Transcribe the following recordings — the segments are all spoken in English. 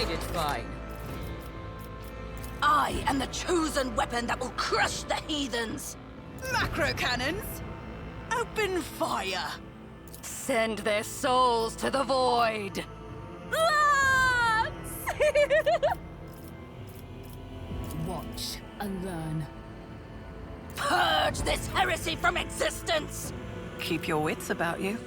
played it fine. I am the chosen weapon that will crush the heathens! Macro cannons! Open fire! Send their souls to the void! Lance! Watch and learn. Purge this heresy from existence! Keep your wits about you.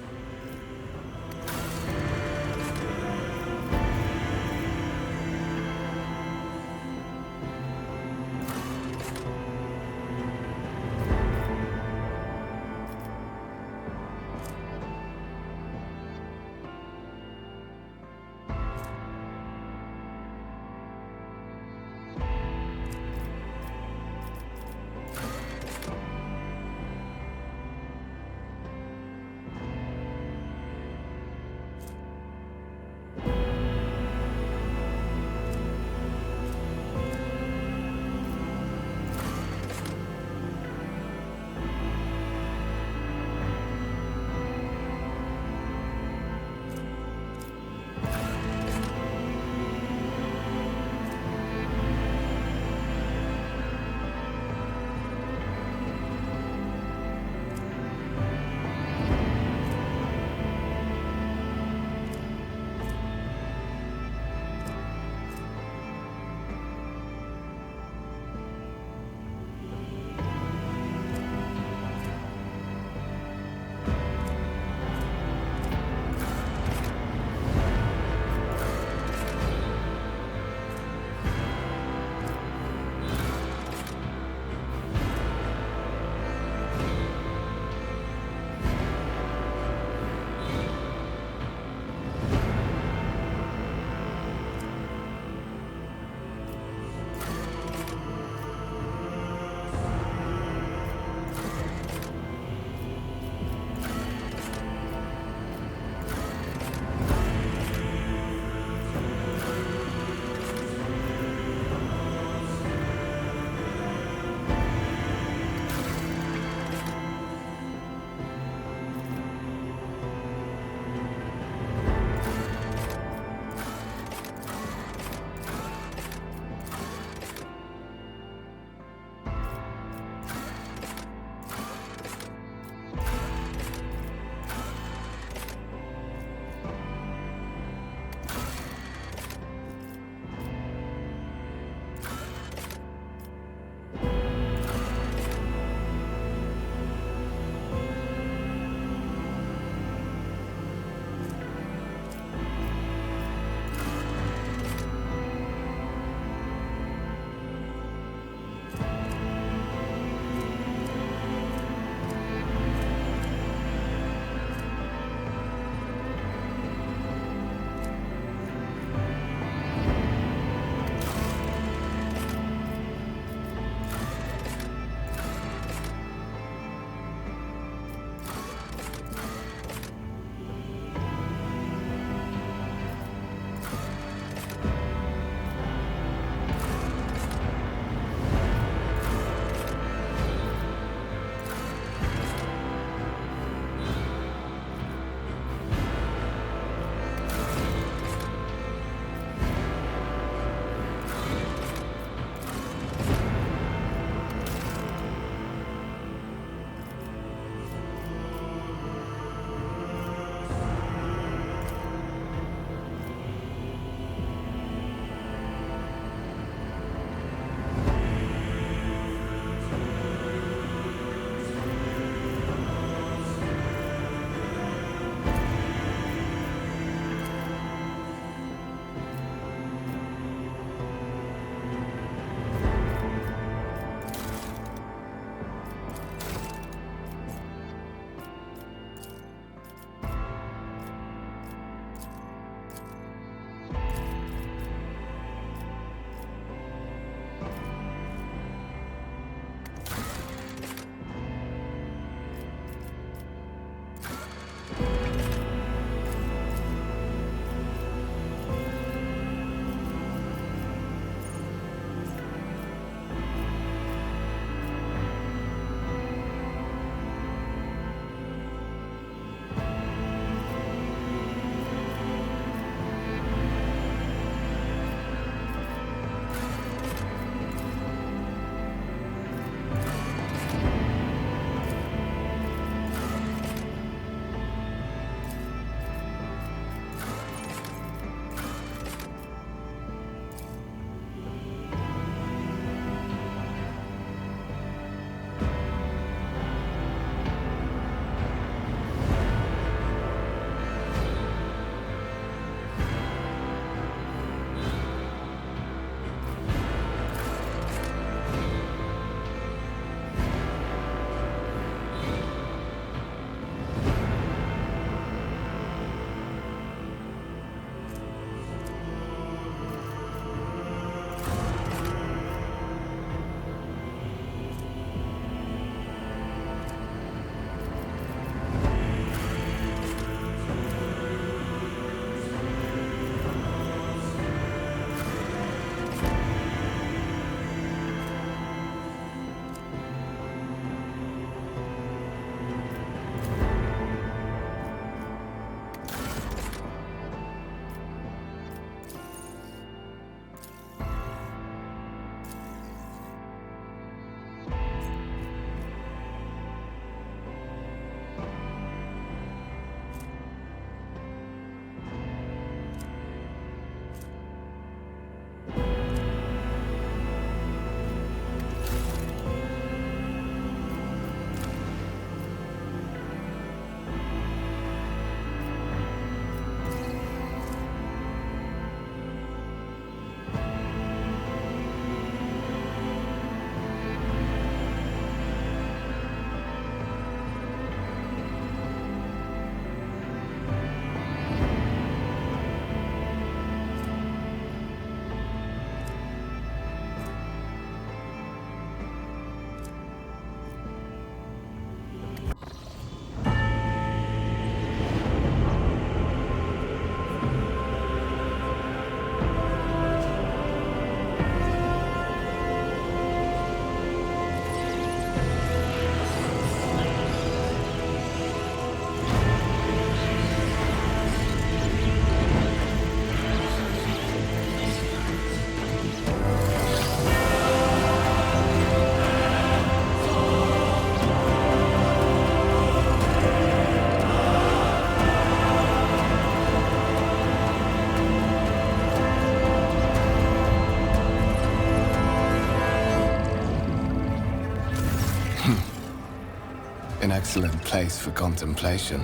excellent place for contemplation.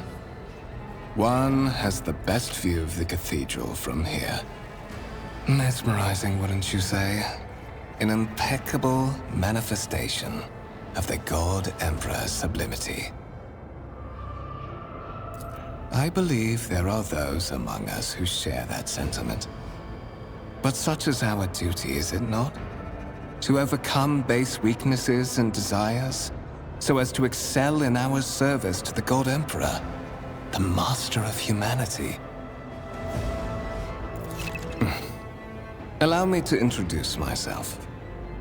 One has the best view of the cathedral from here. Mesmerizing, wouldn't you say? An impeccable manifestation of the God Emperor's sublimity. I believe there are those among us who share that sentiment. But such is our duty, is it not? To overcome base weaknesses and desires, so as to excel in our service to the God Emperor, the master of humanity. Allow me to introduce myself.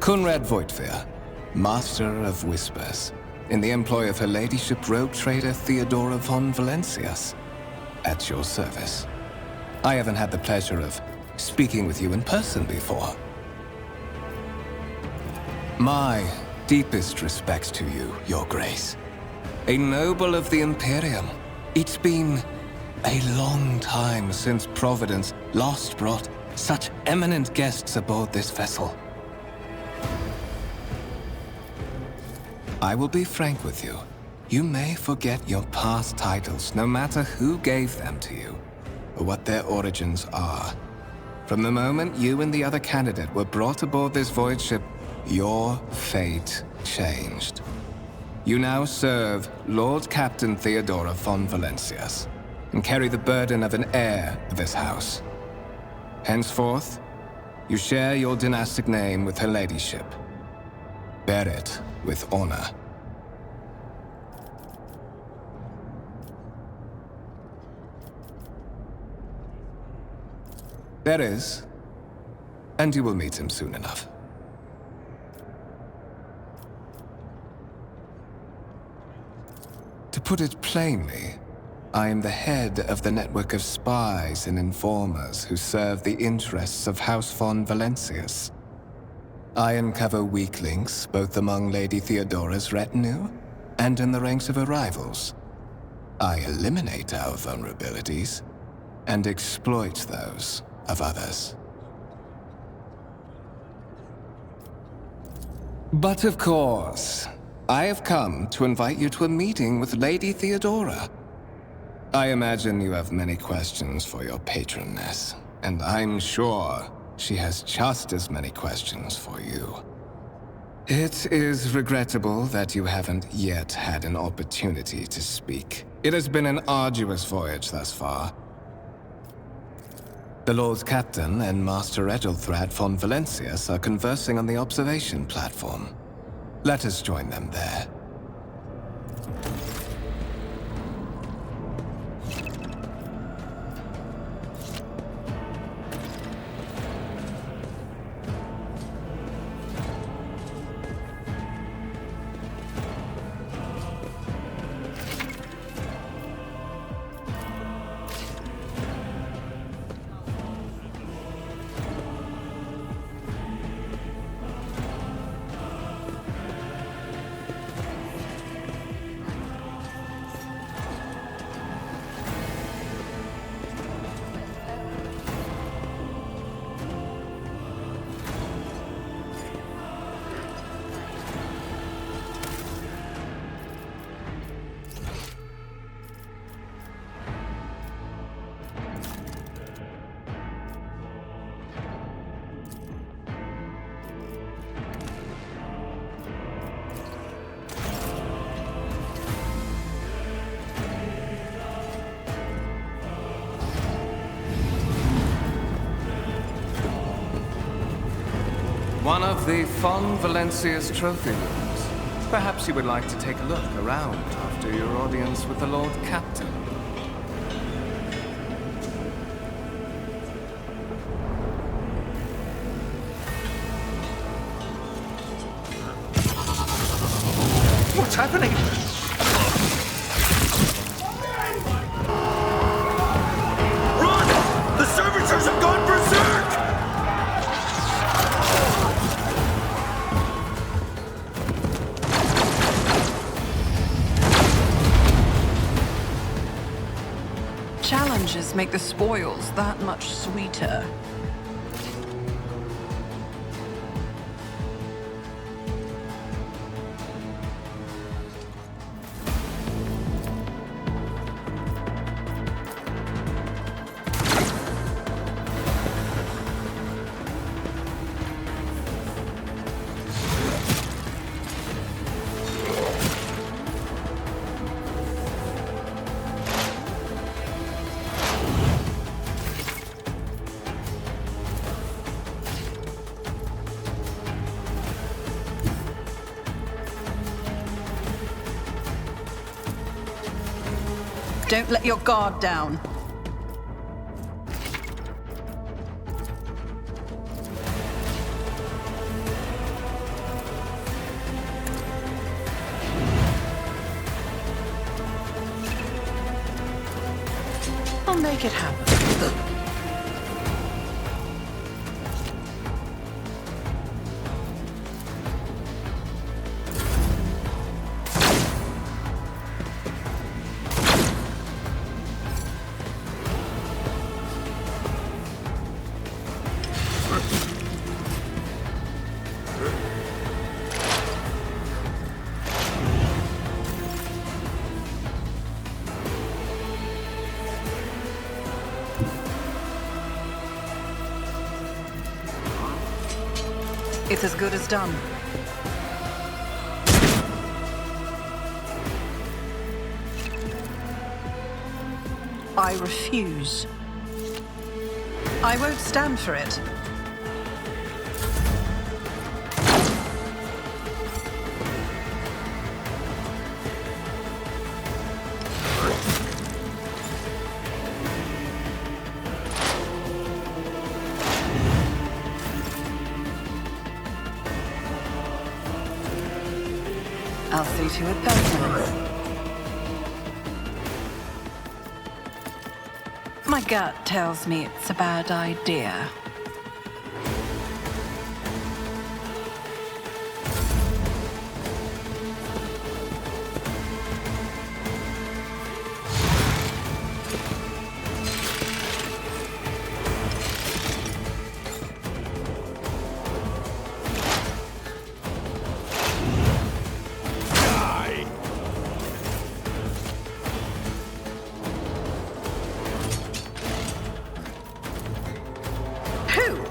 Conrad Voigtfir, Master of Whispers, in the employ of Her Ladyship Rogue Trader Theodora von Valencias, at your service. I haven't had the pleasure of speaking with you in person before. My deepest respects to you, Your Grace. A noble of the Imperium. It's been a long time since Providence last brought such eminent guests aboard this vessel. I will be frank with you. You may forget your past titles, no matter who gave them to you, or what their origins are. From the moment you and the other candidate were brought aboard this void ship, your fate changed. You now serve Lord Captain Theodora von Valencias, and carry the burden of an heir of this house. Henceforth, you share your dynastic name with Her Ladyship. Bear it with honor. There is, and you will meet him soon enough. To put it plainly, I am the head of the network of spies and informers who serve the interests of House von Valencias. I uncover weak links both among Lady Theodora's retinue and in the ranks of her rivals. I eliminate our vulnerabilities and exploit those of others. But of course, I have come to invite you to a meeting with Lady Theodora. I imagine you have many questions for your patroness, and I'm sure she has just as many questions for you. It is regrettable that you haven't yet had an opportunity to speak. It has been an arduous voyage thus far. The Lord Captain and Master Edelthrad von Valencias are conversing on the observation platform. Let us join them there. One of the von Valencia's trophy rooms. Perhaps you would like to take a look around after your audience with the Lord Captain. What's happening? Run! The servitors have gone berserk! Challenges make the spoils that much sweeter. Don't let your guard down. I'll make it happen. It's as good as done. I refuse. I won't stand for it. I'll see to it personally. My gut tells me it's a bad idea.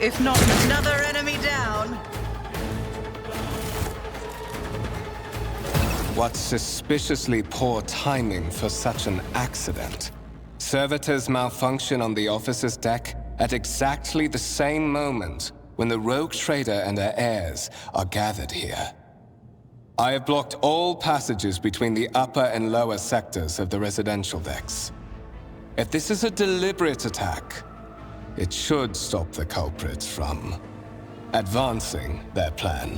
If not another enemy down. What suspiciously poor timing for such an accident. Servitors malfunction on the officer's deck at exactly the same moment when the rogue trader and her heirs are gathered here. I have blocked all passages between the upper and lower sectors of the residential decks. If this is a deliberate attack, it should stop the culprits from advancing their plan.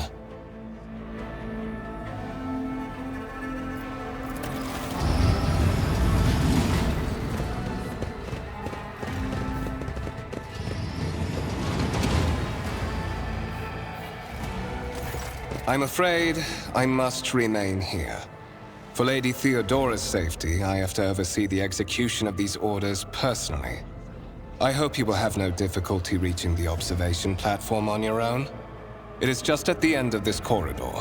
I'm afraid I must remain here. For Lady Theodora's safety, I have to oversee the execution of these orders personally. I hope you will have no difficulty reaching the observation platform on your own. It is just at the end of this corridor.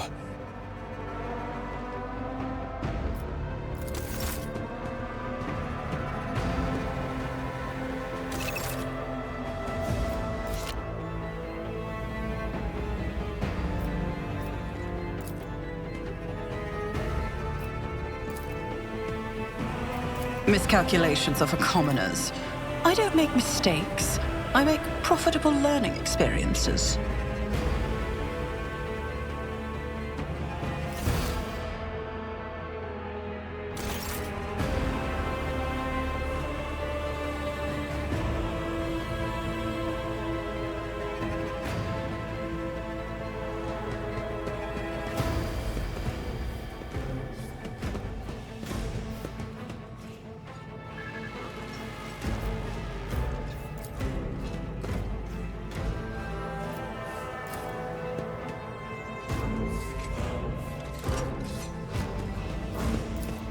Miscalculations are for commoners. I don't make mistakes. I make profitable learning experiences.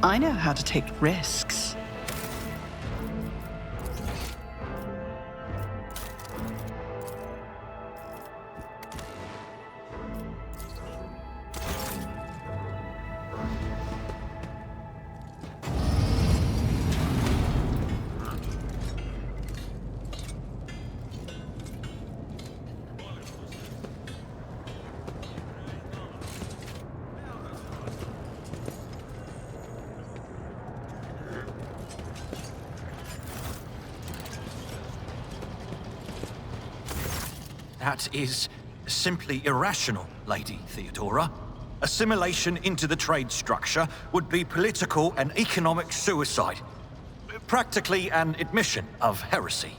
I know how to take risks. That is simply irrational, Lady Theodora. Assimilation into the trade structure would be political and economic suicide. Practically an admission of heresy.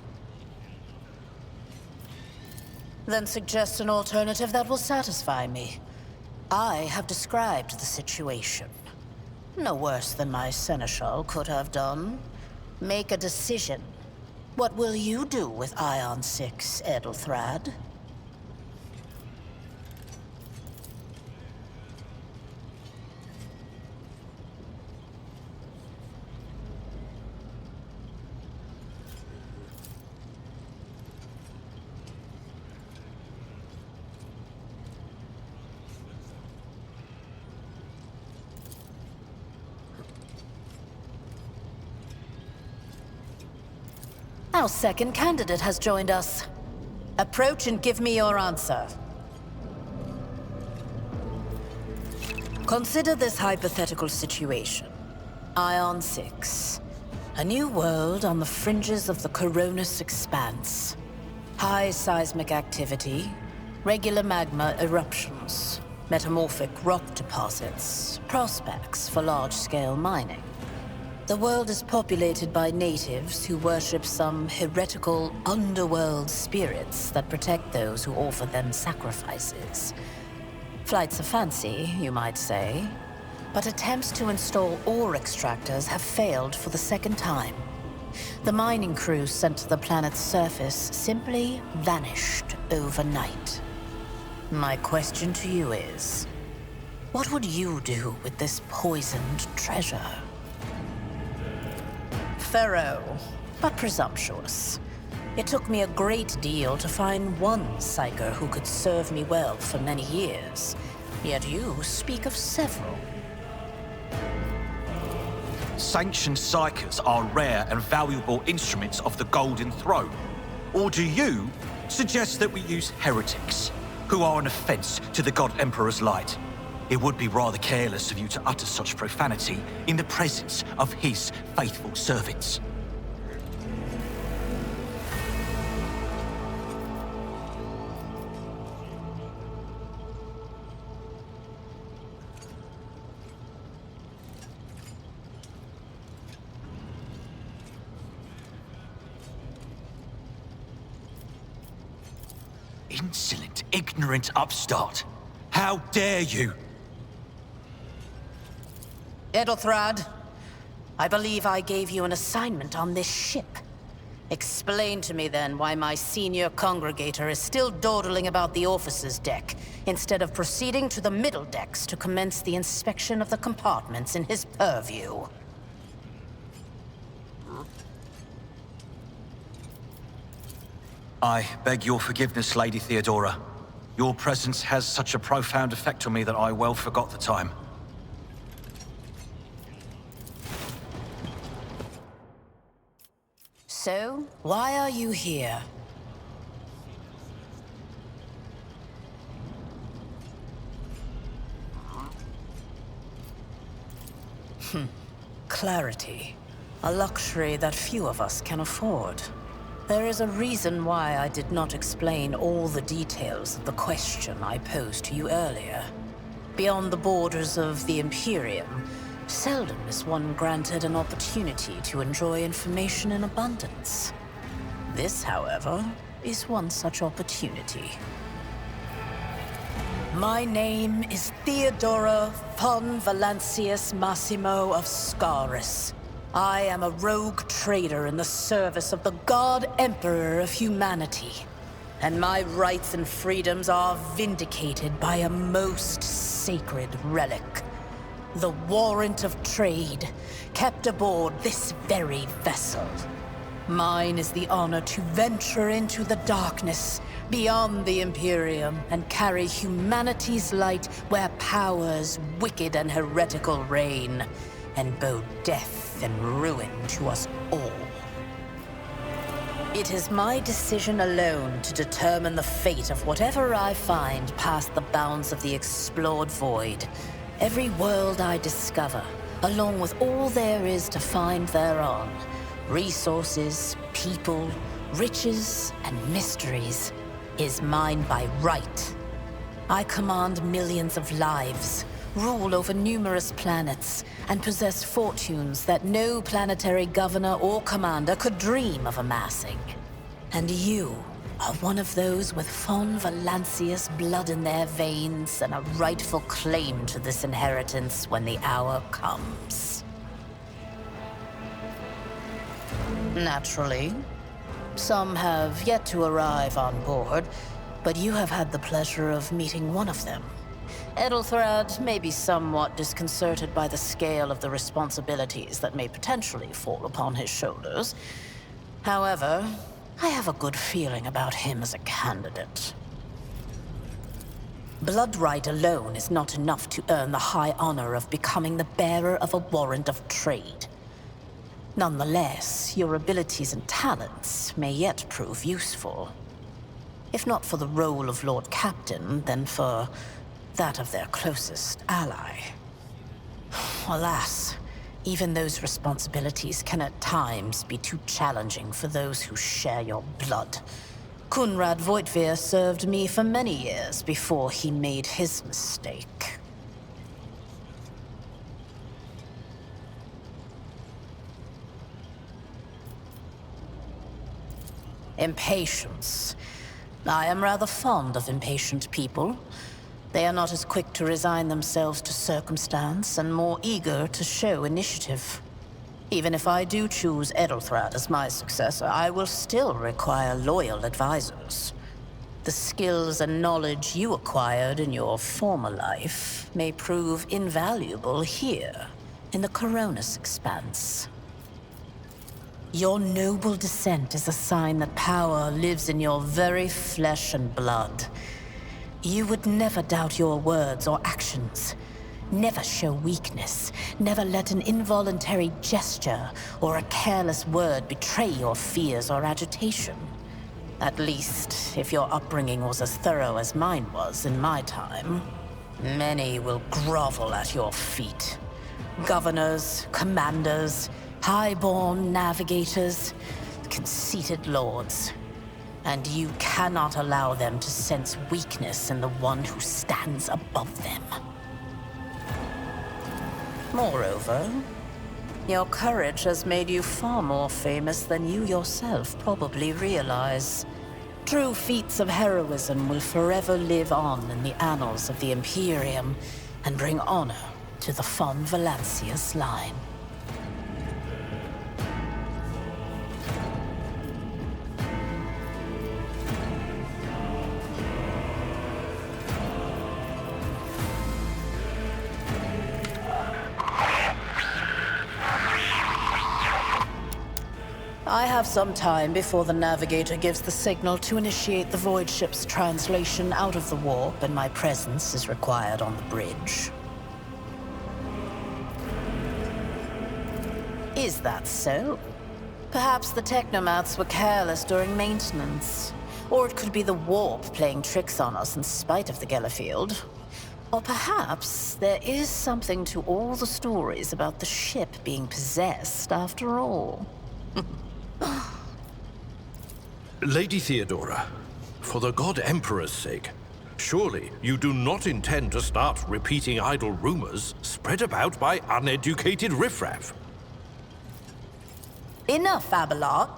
Then suggest an alternative that will satisfy me. I have described the situation. No worse than my seneschal could have done. Make a decision. What will you do with Ion 6, Edelthrad? Our second candidate has joined us. Approach and give me your answer. Consider this hypothetical situation. Ion 6. A new world on the fringes of the Koronus Expanse. High seismic activity, regular magma eruptions, metamorphic rock deposits, prospects for large-scale mining. The world is populated by natives who worship some heretical underworld spirits that protect those who offer them sacrifices. Flights of fancy, you might say, but attempts to install ore extractors have failed for the second time. The mining crews sent to the planet's surface simply vanished overnight. My question to you is, what would you do with this poisoned treasure? Thorough, but presumptuous. It took me a great deal to find one psyker who could serve me well for many years. Yet you speak of several. Sanctioned psykers are rare and valuable instruments of the Golden Throne. Or do you suggest that we use heretics, who are an offense to the God Emperor's light? It would be rather careless of you to utter such profanity in the presence of his faithful servants. Insolent, ignorant upstart! How dare you! Edelthrad, I believe I gave you an assignment on this ship. Explain to me then why my senior congregator is still dawdling about the officer's deck, instead of proceeding to the middle decks to commence the inspection of the compartments in his purview. I beg your forgiveness, Lady Theodora. Your presence has such a profound effect on me that I well forgot the time. So, why are you here? Clarity. A luxury that few of us can afford. There is a reason why I did not explain all the details of the question I posed to you earlier. Beyond the borders of the Imperium, seldom is one granted an opportunity to enjoy information in abundance. This, however, is one such opportunity. My name is Theodora von Valancius Massimo of Scaris. I am a rogue trader in the service of the God Emperor of humanity. And my rights and freedoms are vindicated by a most sacred relic. The warrant of trade, kept aboard this very vessel. Mine is the honor to venture into the darkness, beyond the Imperium, and carry humanity's light where powers wicked and heretical reign, and bow death and ruin to us all. It is my decision alone to determine the fate of whatever I find past the bounds of the explored void. Every world I discover, along with all there is to find thereon, resources, people, riches, and mysteries, is mine by right. I command millions of lives, rule over numerous planets, and possess fortunes that no planetary governor or commander could dream of amassing. And you are one of those with von Valancius blood in their veins and a rightful claim to this inheritance when the hour comes. Naturally, some have yet to arrive on board, but you have had the pleasure of meeting one of them. Edelthrad may be somewhat disconcerted by the scale of the responsibilities that may potentially fall upon his shoulders. However, I have a good feeling about him as a candidate. Blood right alone is not enough to earn the high honor of becoming the bearer of a warrant of trade. Nonetheless, your abilities and talents may yet prove useful. If not for the role of Lord Captain, then for that of their closest ally. Alas, even those responsibilities can at times be too challenging for those who share your blood. Kunrad Voitvir served me for many years before he made his mistake. Impatience. I am rather fond of impatient people. They are not as quick to resign themselves to circumstance and more eager to show initiative. Even if I do choose Edelthrad as my successor, I will still require loyal advisors. The skills and knowledge you acquired in your former life may prove invaluable here, in the Koronus Expanse. Your noble descent is a sign that power lives in your very flesh and blood. You would never doubt your words or actions. Never show weakness. Never let an involuntary gesture or a careless word betray your fears or agitation. At least, if your upbringing was as thorough as mine was in my time. Many will grovel at your feet. Governors, commanders, highborn navigators, conceited lords. And you cannot allow them to sense weakness in the one who stands above them. Moreover, your courage has made you far more famous than you yourself probably realize. True feats of heroism will forever live on in the annals of the Imperium and bring honor to the von Valancius line. I have some time before the navigator gives the signal to initiate the voidship's translation out of the warp, and my presence is required on the bridge. Is that so? Perhaps the technomaths were careless during maintenance. Or it could be the warp playing tricks on us in spite of the Gellerfield. Or perhaps there is something to all the stories about the ship being possessed after all. Lady Theodora, for the God Emperor's sake, surely you do not intend to start repeating idle rumors spread about by uneducated riffraff. Enough, Abelard.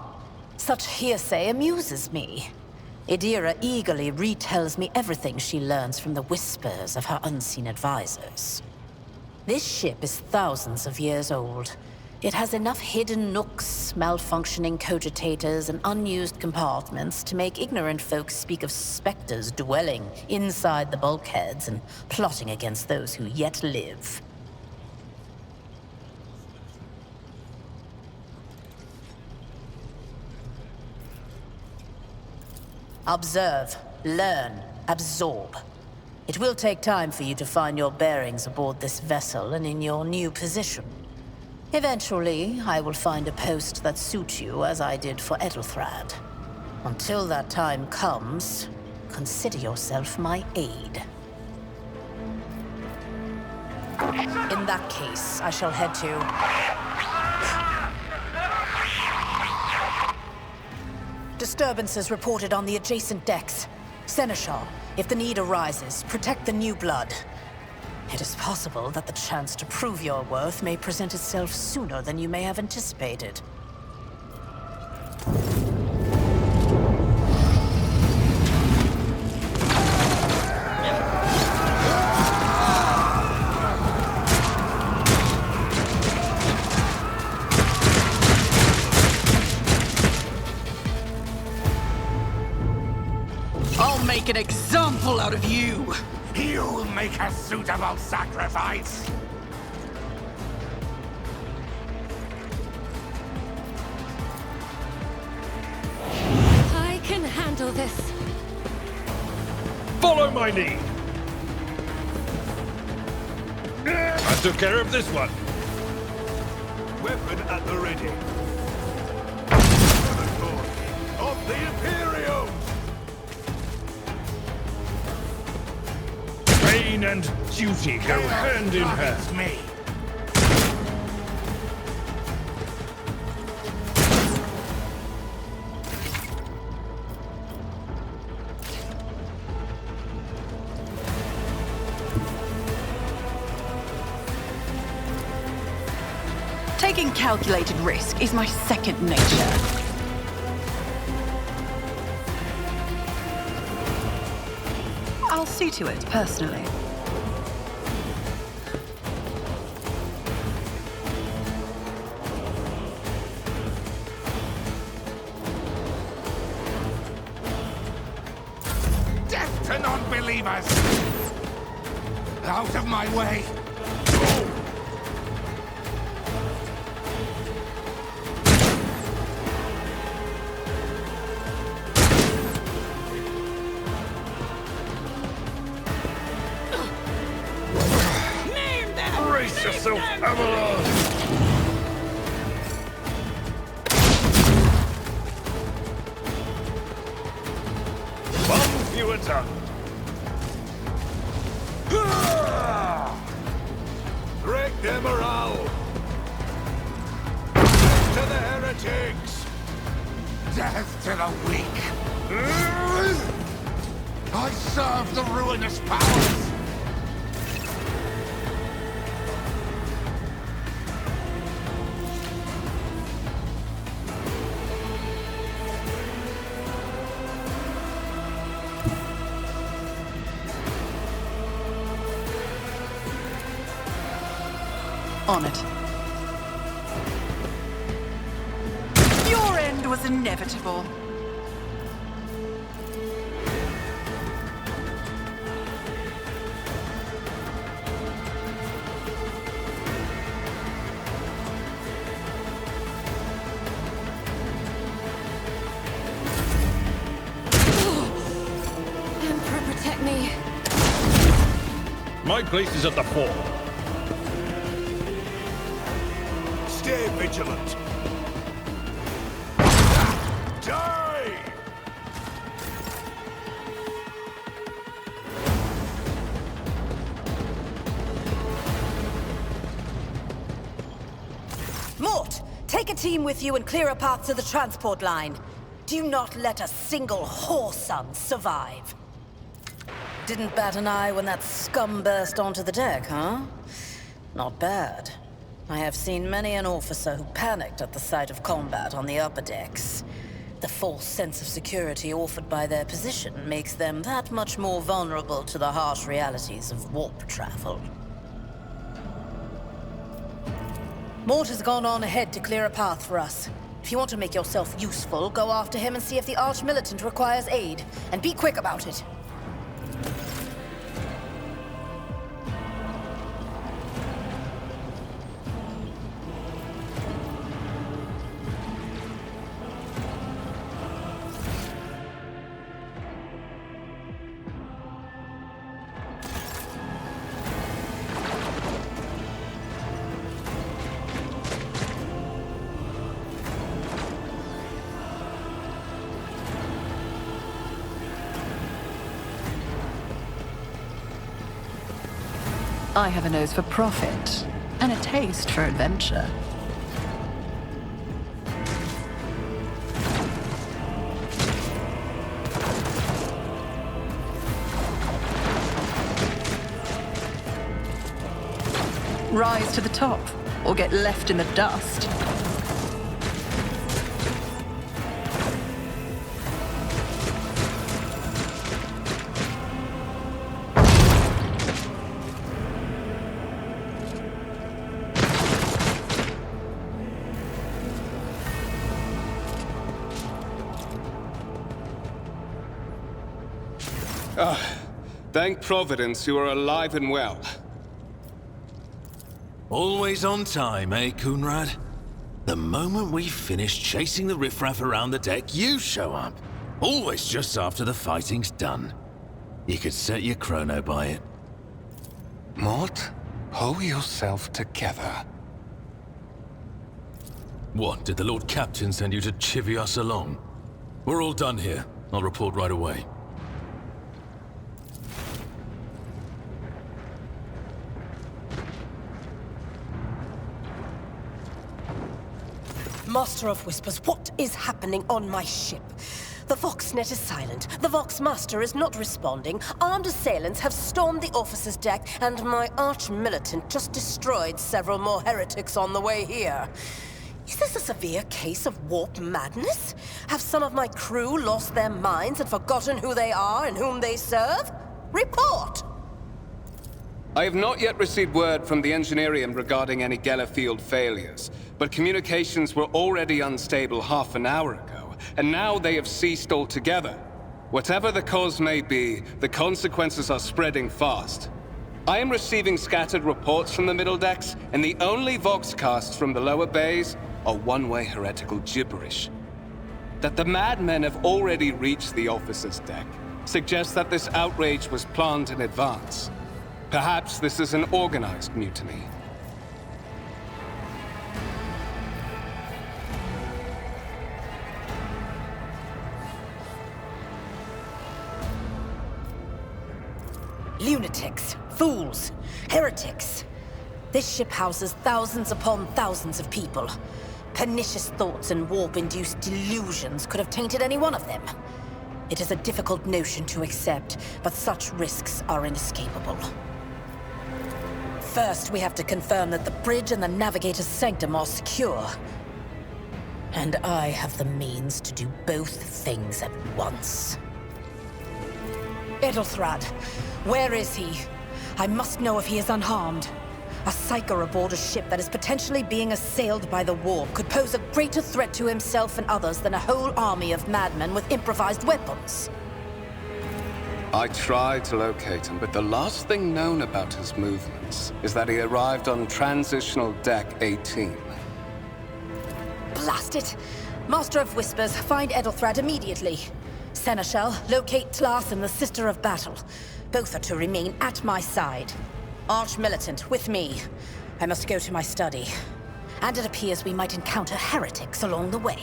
Such hearsay amuses me. Idira eagerly retells me everything she learns from the whispers of her unseen advisors. This ship is thousands of years old. It has enough hidden nooks, malfunctioning cogitators, and unused compartments to make ignorant folks speak of specters dwelling inside the bulkheads and plotting against those who yet live. Observe, learn, absorb. It will take time for you to find your bearings aboard this vessel and in your new position. Eventually, I will find a post that suits you as I did for Edelthrad. Until that time comes, consider yourself my aide. In that case, I shall head to... Disturbances reported on the adjacent decks. Seneschal, if the need arises, protect the new blood. It is possible that the chance to prove your worth may present itself sooner than you may have anticipated. I'll make an example out of you! You'll make a suitable sacrifice! I can handle this. Follow my lead! I took care of this one. Weapon at the ready. For the cause of the Imperium! Pain and duty go hand in hand. It's me. Taking calculated risk is my second nature. I'll see to it, personally. Death to non-believers! Out of my way! Brace yourself, Avalon! One fewer tongue. Break their morale! Death to the heretics! Death to the weak! I serve the ruinous powers! On it. Your end was inevitable. Emperor, protect me. My place is at the fore. Stay vigilant. Die! Mort, take a team with you and clear a path to the transport line. Do not let a single whoreson survive. Didn't bat an eye when that scum burst onto the deck, huh? Not bad. I have seen many an officer who panicked at the sight of combat on the upper decks. The false sense of security offered by their position makes them that much more vulnerable to the harsh realities of warp travel. Mort has gone on ahead to clear a path for us. If you want to make yourself useful, go after him and see if the Arch-Militant requires aid. And be quick about it. I have a nose for profit and a taste for adventure. rise to the top, or get left in the dust. Thank Providence you are alive and well. Always on time, eh, Coonrad? The moment we finish chasing the riffraff around the deck, you show up. Always just after the fighting's done. You could set your chrono by it. Mort, pull yourself together. What, did the Lord Captain send you to chivvy us along? We're all done here. I'll report right away. Master of Whispers, what is happening on my ship? The Voxnet is silent. The Voxmaster is not responding. Armed assailants have stormed the officer's deck, and my arch-militant just destroyed several more heretics on the way here. Is this a severe case of warp madness? Have some of my crew lost their minds and forgotten who they are and whom they serve? Report! I have not yet received word from the Engineerium regarding any Gellerfield failures, but communications were already unstable half an hour ago, and now they have ceased altogether. Whatever the cause may be, the consequences are spreading fast. I am receiving scattered reports from the middle decks, and the only voxcasts from the lower bays are one-way heretical gibberish. That the madmen have already reached the officer's deck suggests that this outrage was planned in advance. Perhaps this is an organized mutiny. Lunatics, fools, heretics. This ship houses thousands upon thousands of people. Pernicious thoughts and warp-induced delusions could have tainted any one of them. It is a difficult notion to accept, but such risks are inescapable. First, we have to confirm that the bridge and the navigator's sanctum are secure. And I have the means to do both things at once. Edelthrad, where is he? I must know if he is unharmed. A psyker aboard a ship that is potentially being assailed by the warp could pose a greater threat to himself and others than a whole army of madmen with improvised weapons. I tried to locate him, but the last thing known about his movements is that he arrived on Transitional Deck 18. Blast it! Master of Whispers, find Edelthrad immediately. Seneschal, locate Tlas and the Sister of Battle. Both are to remain at my side. Arch-militant, with me. I must go to my study. And it appears we might encounter heretics along the way.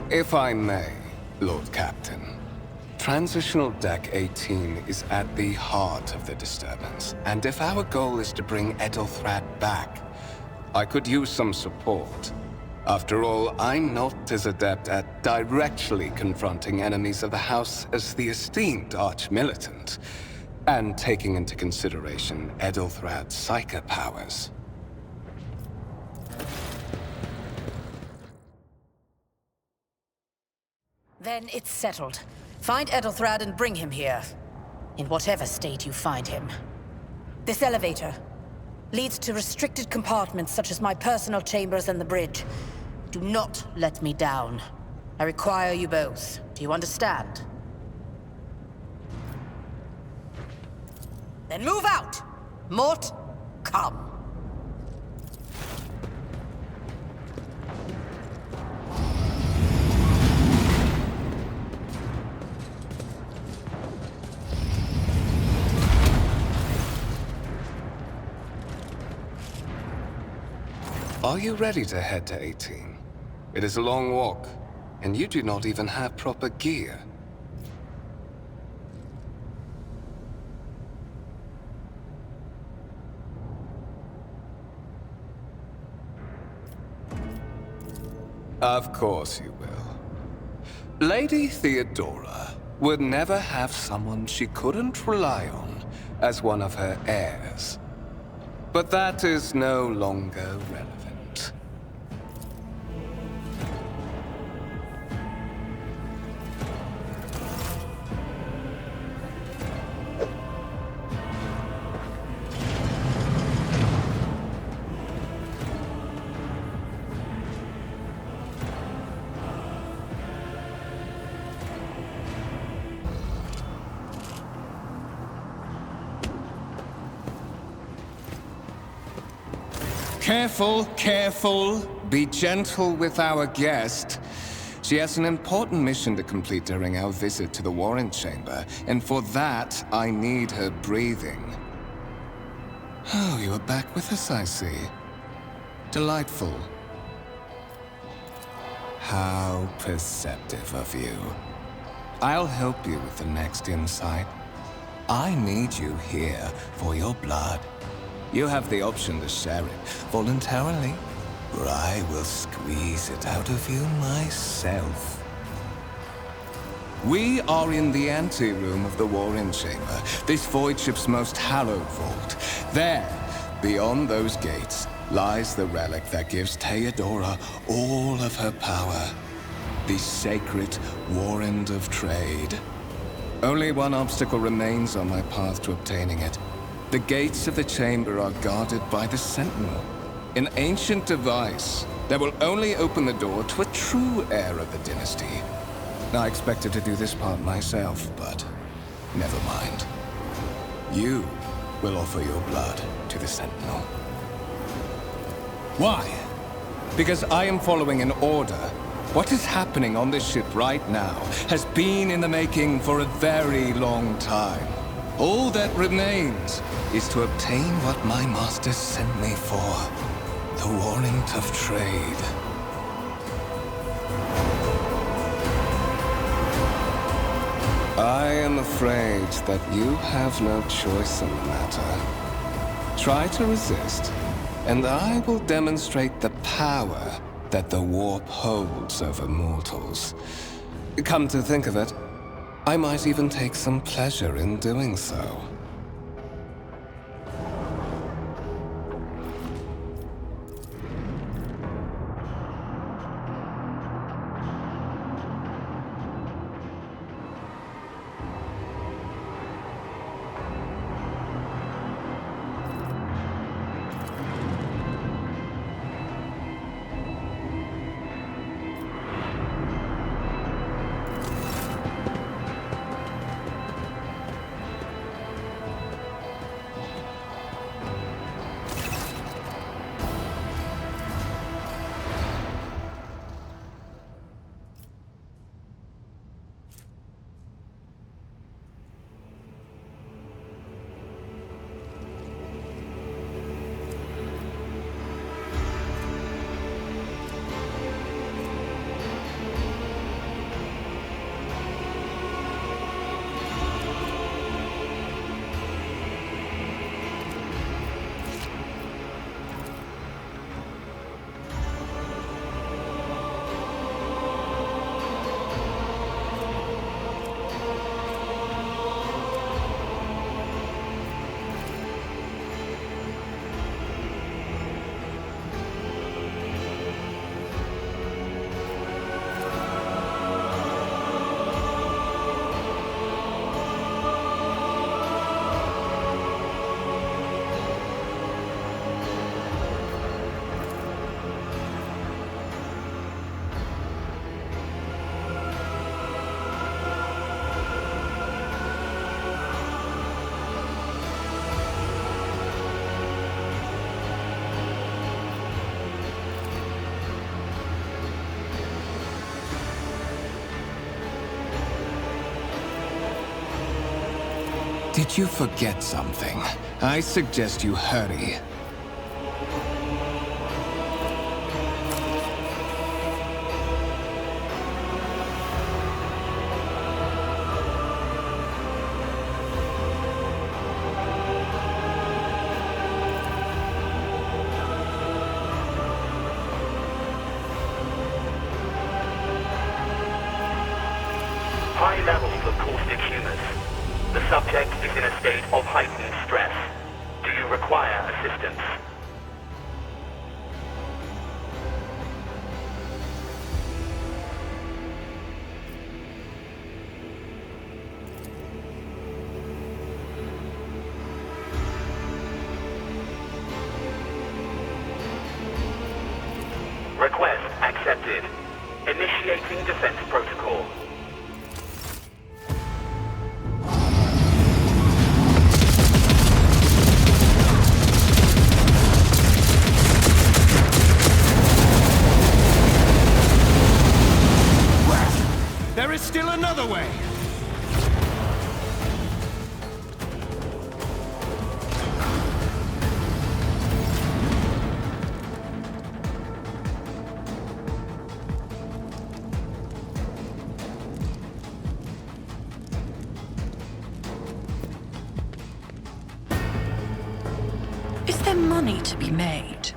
If I may, Lord Captain. Transitional Deck 18 is at the heart of the disturbance, and if our goal is to bring Edelthrad back, I could use some support. After all, I'm not as adept at directly confronting enemies of the House as the esteemed Arch-Militant, and taking into consideration Edelthrad's psyker powers. Then it's settled. Find Edelthrad and bring him here. In whatever state you find him. This elevator leads to restricted compartments such as my personal chambers and the bridge. Do not let me down. I require you both. Do you understand? Then move out! Mort, come. Are you ready to head to 18? It is a long walk, and you do not even have proper gear. Of course you will. Lady Theodora would never have someone she couldn't rely on as one of her heirs. But that is no longer relevant. Careful, careful. Be gentle with our guest. She has an important mission to complete during our visit to the Warren Chamber, and for that, I need her breathing. Oh, you are back with us, I see. Delightful. How perceptive of you. I'll help you with the next insight. I need you here for your blood. You have the option to share it voluntarily, or I will squeeze it out of you myself. We are in the anteroom of the Warren Chamber, this voidship's most hallowed vault. There, beyond those gates, lies the relic that gives Theodora all of her power. The sacred Warrant of Trade. Only one obstacle remains on my path to obtaining it. The gates of the chamber are guarded by the Sentinel, an ancient device that will only open the door to a true heir of the dynasty. I expected to do this part myself, but never mind. You will offer your blood to the Sentinel. Why? Because I am following an order. What is happening on this ship right now has been in the making for a very long time. All that remains is to obtain what my master sent me for. The Warrant of Trade. I am afraid that you have no choice in the matter. Try to resist, and I will demonstrate the power that the warp holds over mortals. Come to think of it, I might even take some pleasure in doing so. Did you forget something? I suggest you hurry. High levels of caustic humus. The subject is in a state of heightened stress. Do you require assistance. Request accepted. Initiating defense protocol. There is still another way! Is there money to be made?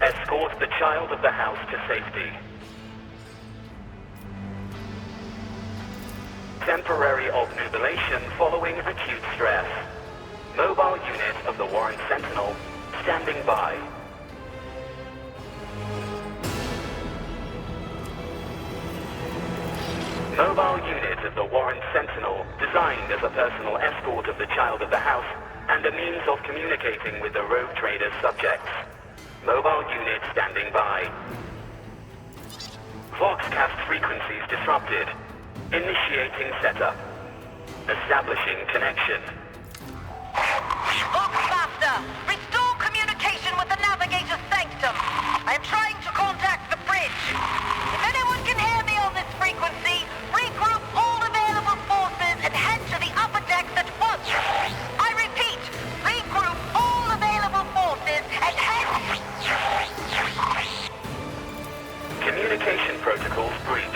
Escort the child of the house to safety. Temporary obnubilation following acute stress. Mobile unit of the Warren Sentinel standing by. Mobile unit of the Warren Sentinel designed as a personal escort of the child of the house and a means of communicating with the rogue trader's subjects. Mobile unit standing by. Voxcast frequencies disrupted. Initiating setup. Establishing connection. Voxmaster, restore communication with the navigator's sanctum. I am trying to contact the bridge. If anyone can hear me on this frequency, regroup all available forces and head to the upper decks at once. I repeat, regroup all available forces and head... Communication protocols breached.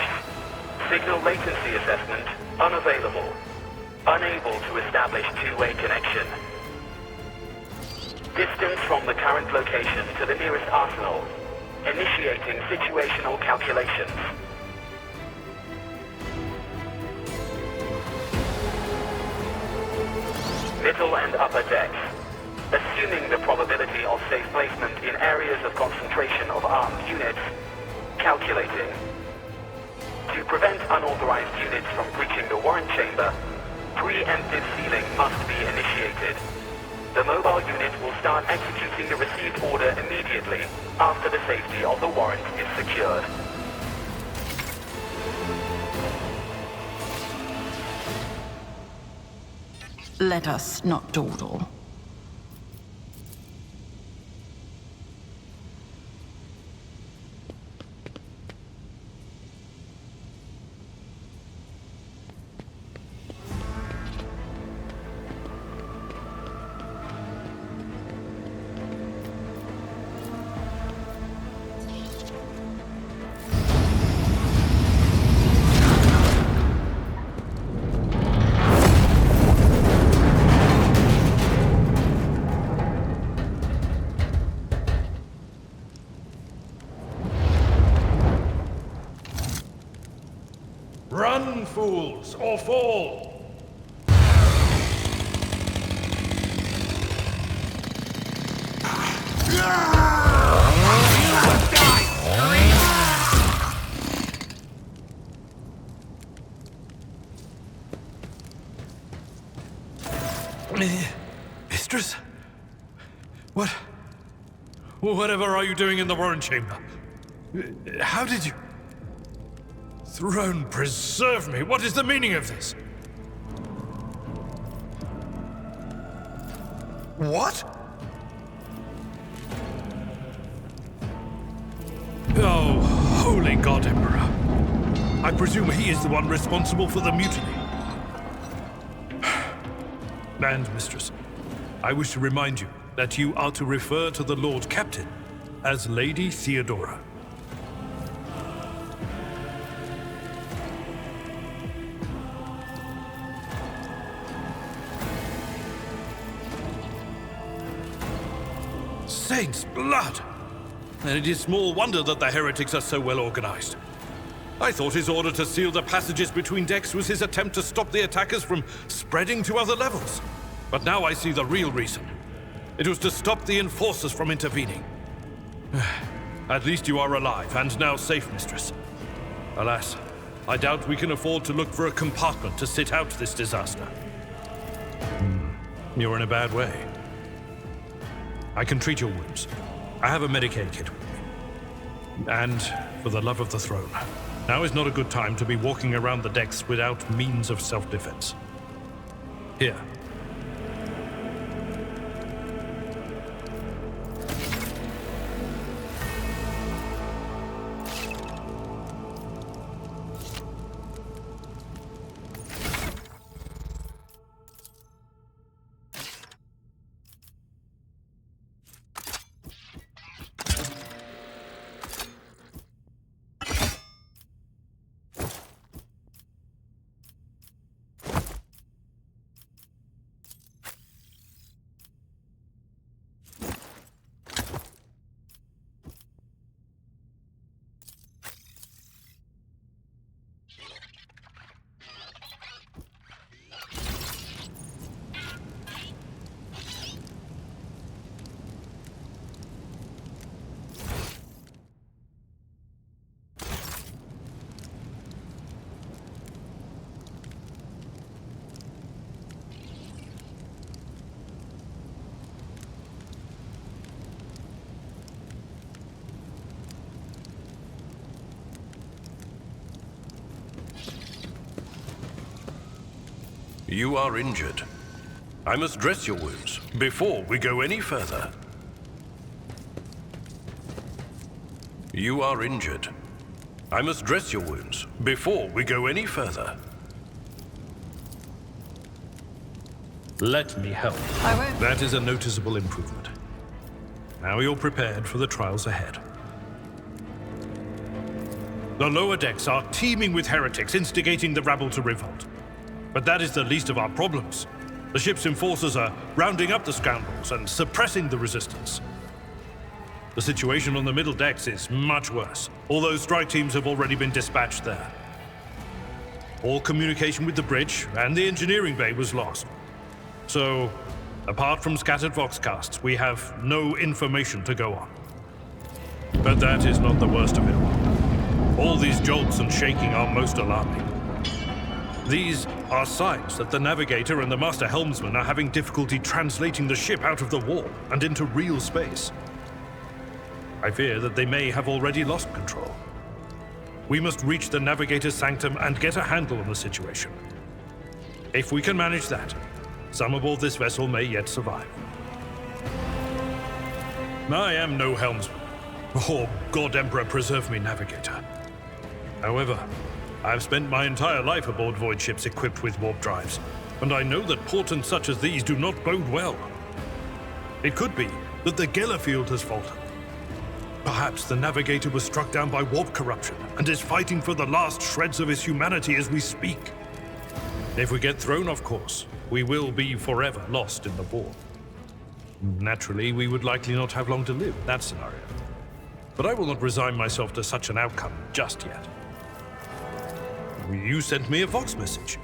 Signal latency assessment unavailable. Unable to establish two-way connection. Distance from the current location to the nearest arsenal. Initiating situational calculations. Middle and upper decks. Assuming the probability of safe placement in areas of concentration of armed units. Calculating. To prevent unauthorized units from breaching the Warren Chamber, preemptive sealing must be initiated. The mobile unit will start executing the received order immediately after the safety of the warrant is secured. Let us not dawdle. Run, fools, or fall! Mistress? Whatever are you doing in the Warren Chamber? How did you... Throne preserve me! What is the meaning of this? What? Oh, holy God, Emperor. I presume he is the one responsible for the mutiny. And, Mistress, I wish to remind you that you are to refer to the Lord Captain as Lady Theodora. Saints' blood! And it is small wonder that the heretics are so well organized. I thought his order to seal the passages between decks was his attempt to stop the attackers from spreading to other levels. But now I see the real reason. It was to stop the enforcers from intervening. At least you are alive, and now safe, Mistress. Alas, I doubt we can afford to look for a compartment to sit out this disaster. You're in a bad way. I can treat your wounds. I have a Medicaid kit with me. And, for the love of the throne, now is not a good time to be walking around the decks without means of self-defense. Here. You are injured. I must dress your wounds before we go any further. You are injured. I must dress your wounds before we go any further. Let me help. I won't. That is a noticeable improvement. Now you're prepared for the trials ahead. The lower decks are teeming with heretics instigating the rabble to revolt. But that is the least of our problems. The ship's enforcers are rounding up the scoundrels and suppressing the resistance. The situation on the middle decks is much worse, although strike teams have already been dispatched there. All communication with the bridge and the engineering bay was lost. So, apart from scattered voxcasts, we have no information to go on. But that is not the worst of it all. All these jolts and shaking are most alarming. These are signs that the navigator and the master helmsman are having difficulty translating the ship out of the warp and into real space. I fear that they may have already lost control. We must reach the navigator's sanctum and get a handle on the situation. If we can manage that, some aboard this vessel may yet survive. I am no helmsman, or God Emperor preserve me navigator. However, I have spent my entire life aboard void ships equipped with warp drives, and I know that portents such as these do not bode well. It could be that the Geller field has faltered. Perhaps the navigator was struck down by warp corruption and is fighting for the last shreds of his humanity as we speak. If we get thrown off course, we will be forever lost in the warp. Naturally, we would likely not have long to live in that scenario. But I will not resign myself to such an outcome just yet. You sent me a Vox message,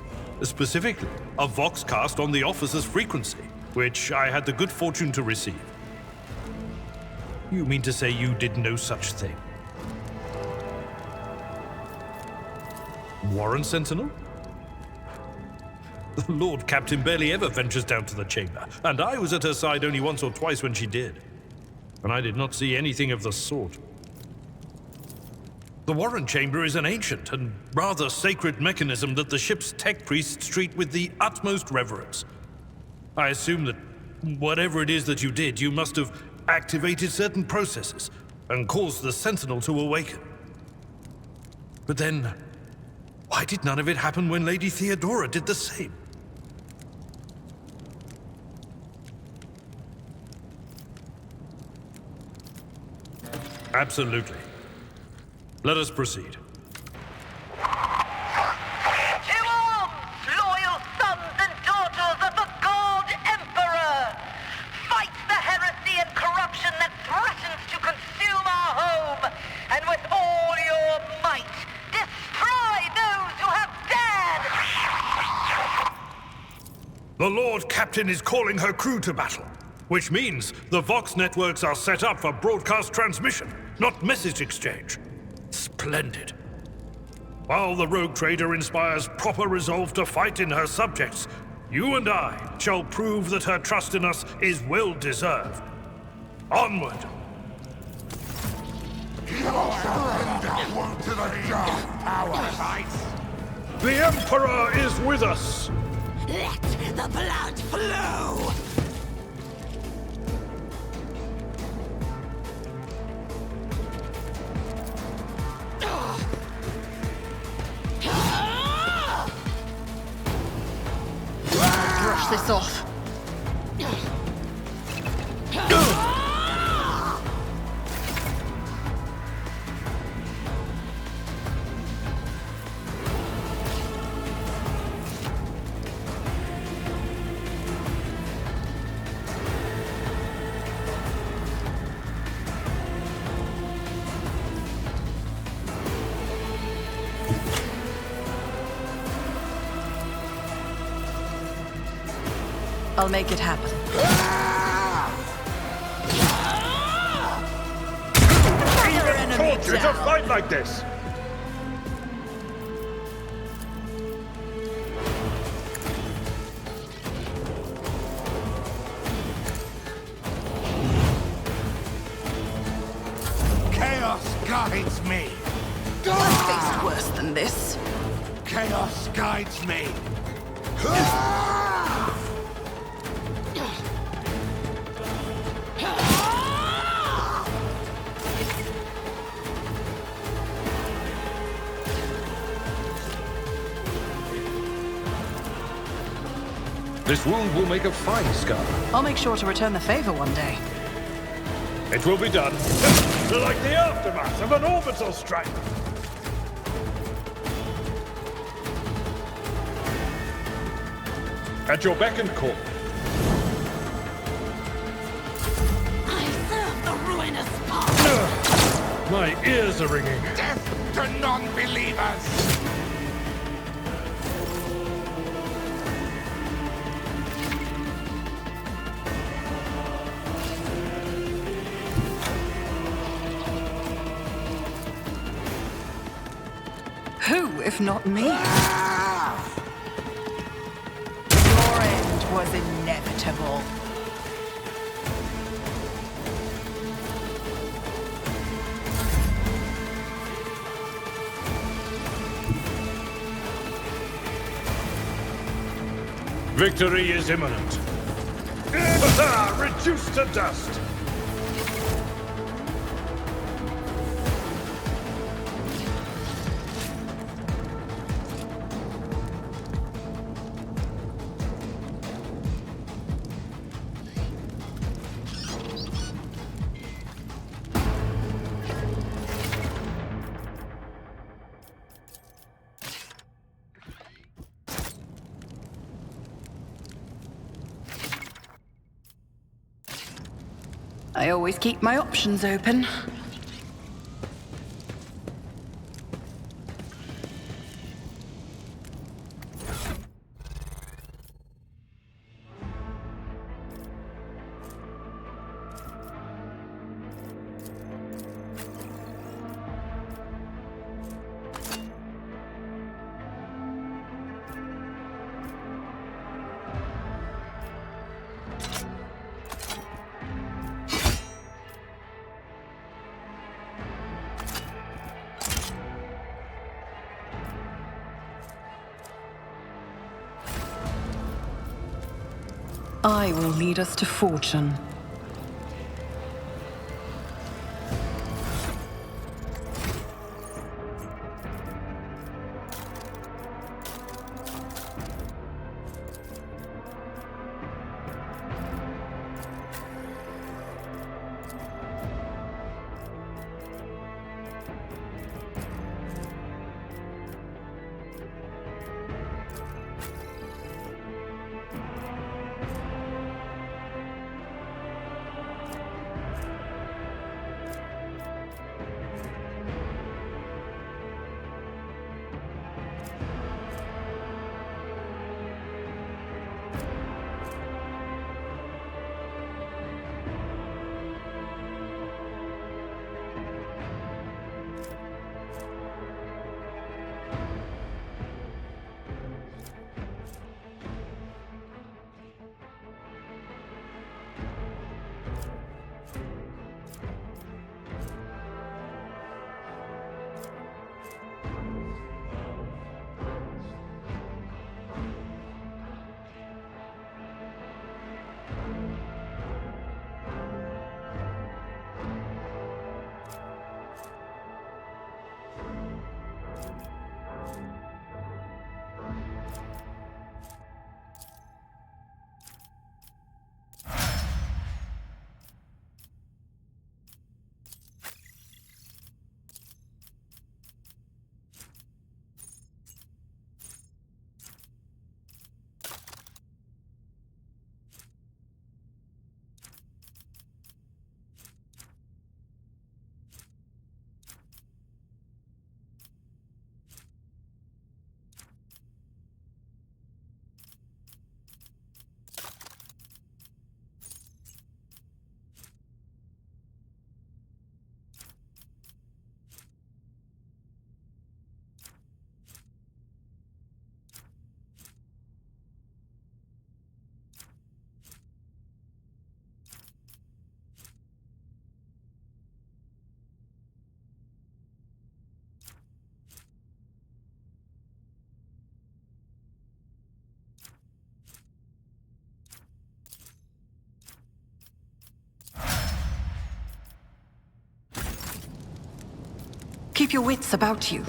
specifically a Voxcast on the officer's frequency, which I had the good fortune to receive. You mean to say you did no such thing? Warren Sentinel? The Lord Captain barely ever ventures down to the chamber, and I was at her side only once or twice when she did. And I did not see anything of the sort. The Warren Chamber is an ancient and rather sacred mechanism that the ship's tech priests treat with the utmost reverence. I assume that whatever it is that you did, you must have activated certain processes and caused the Sentinel to awaken. But then, why did none of it happen when Lady Theodora did the same? Absolutely. Let us proceed. To arms, loyal sons and daughters of the God Emperor! Fight the heresy and corruption that threatens to consume our home, and with all your might, destroy those who have dared! The Lord Captain is calling her crew to battle, which means the Vox networks are set up for broadcast transmission, not message exchange. Splendid. While the rogue trader inspires proper resolve to fight in her subjects, you and I shall prove that her trust in us is well deserved. Onward! Your surrender to the dark power. The Emperor is with us! Let the blood flow! Brush this off. I'll make it happen. Even taught you to fight like this! Chaos guides me. I've faced worse than this. Chaos guides me. This wound will make a fine scar. I'll make sure to return the favor one day. It will be done. Like the aftermath of an orbital strike. At your beck and call. I serve the ruinous path! My ears are ringing. Death to non-believers! Who, if not me? Your end was inevitable. Victory is imminent. Reduced to dust. I always keep my options open. I will lead us to fortune. Keep your wits about you.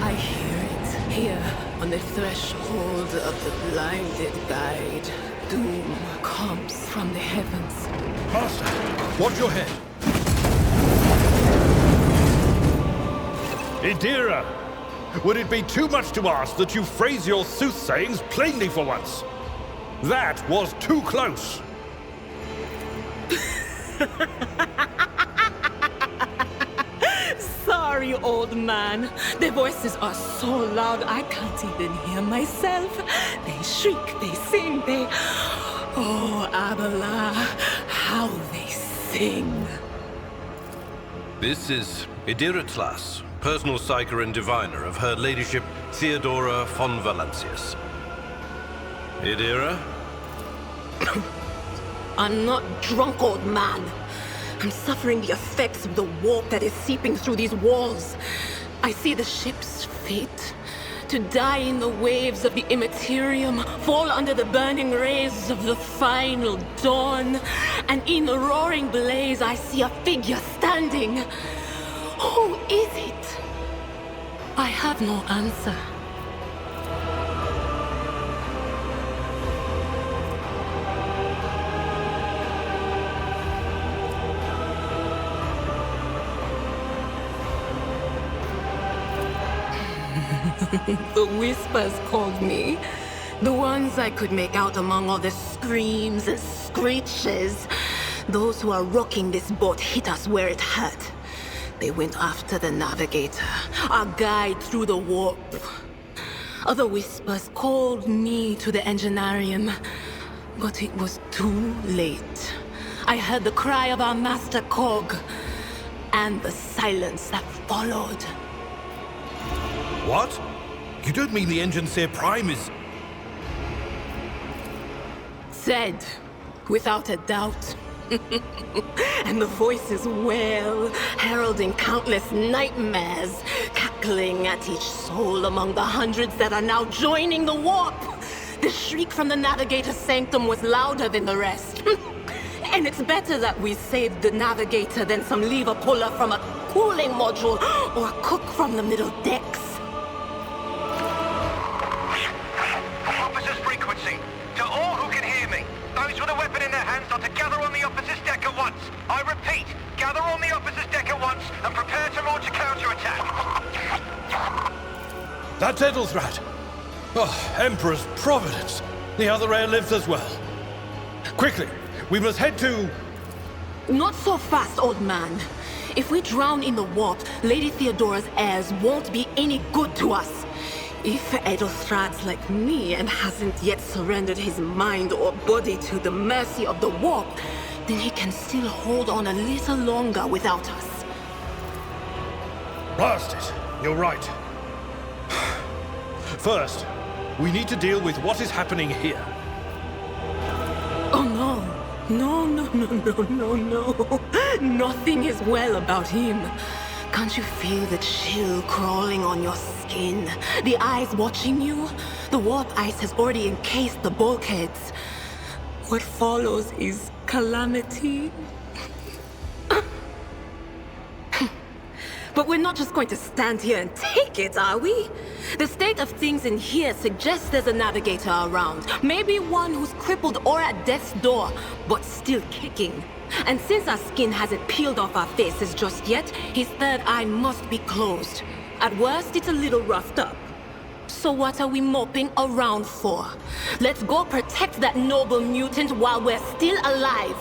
I hear it. Here, on the threshold of the blinded guide, doom comes from the heavens. Master, watch your head. Idira, would it be too much to ask that you phrase your soothsayings plainly for once? That was too close. Sorry, old man. Their voices are so loud I can't even hear myself. They shriek, they sing, they... Oh, Abala, how they sing. This is Idira Tlas, personal psyker and diviner of Her Ladyship Theodora von Valancius. Idira? I'm not drunk, old man. I'm suffering the effects of the warp that is seeping through these walls. I see the ship's fate. To die in the waves of the immaterium, fall under the burning rays of the final dawn. And in the roaring blaze, I see a figure standing. Who is it? I have no answer. The whispers called me. The ones I could make out among all the screams and screeches. Those who are rocking this boat hit us where it hurt. They went after the navigator, our guide through the warp. Other whispers called me to the enginarium, but it was too late. I heard the cry of our master cog, and the silence that followed. What? You don't mean the Engineer Prime is... Said, without a doubt. And the voices wail, heralding countless nightmares, cackling at each soul among the hundreds that are now joining the warp. The shriek from the Navigator's sanctum was louder than the rest. And it's better that we saved the Navigator than some lever puller from a cooling module or a cook from the middle decks. Officer's frequency. To all who can hear me, those with a weapon in their hands are to gather on the officer's deck at once. I repeat, gather on the officer's deck at once and prepare to launch a counterattack. That's Edelthrat. Oh, Emperor's Providence. The other heir lives as well. Quickly, we must head to... Not so fast, old man. If we drown in the warp, Lady Theodora's heirs won't be any good to us. If Edelthrat's like me and hasn't yet surrendered his mind or body to the mercy of the warp, then he can still hold on a little longer without us. Blast it. You're right. First, we need to deal with what is happening here. Oh no. No. Nothing is well about him. Can't you feel the chill crawling on your skin? The eyes watching you? The warp ice has already encased the bulkheads. What follows is calamity. But we're not just going to stand here and take it, are we? The state of things in here suggests there's a navigator around. Maybe one who's crippled or at death's door, but still kicking. And since our skin hasn't peeled off our faces just yet, his third eye must be closed. At worst, it's a little roughed up. So what are we moping around for? Let's go protect that noble mutant while we're still alive.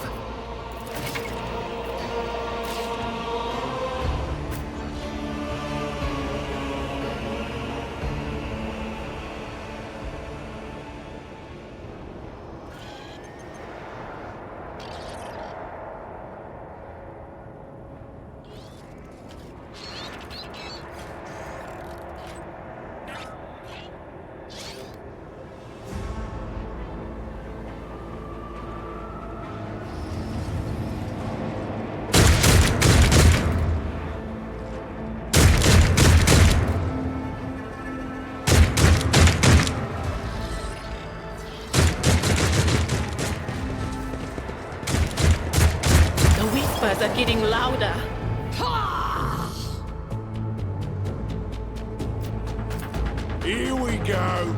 getting louder. Here we go.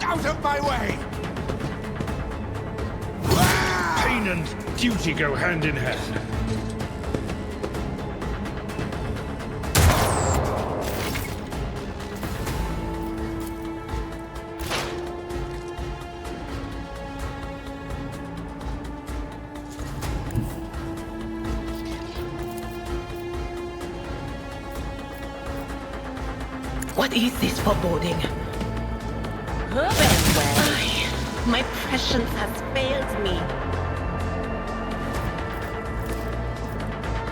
Out of my way! Pain and duty go hand in hand. What is this foreboding? Well, my prescience has failed me.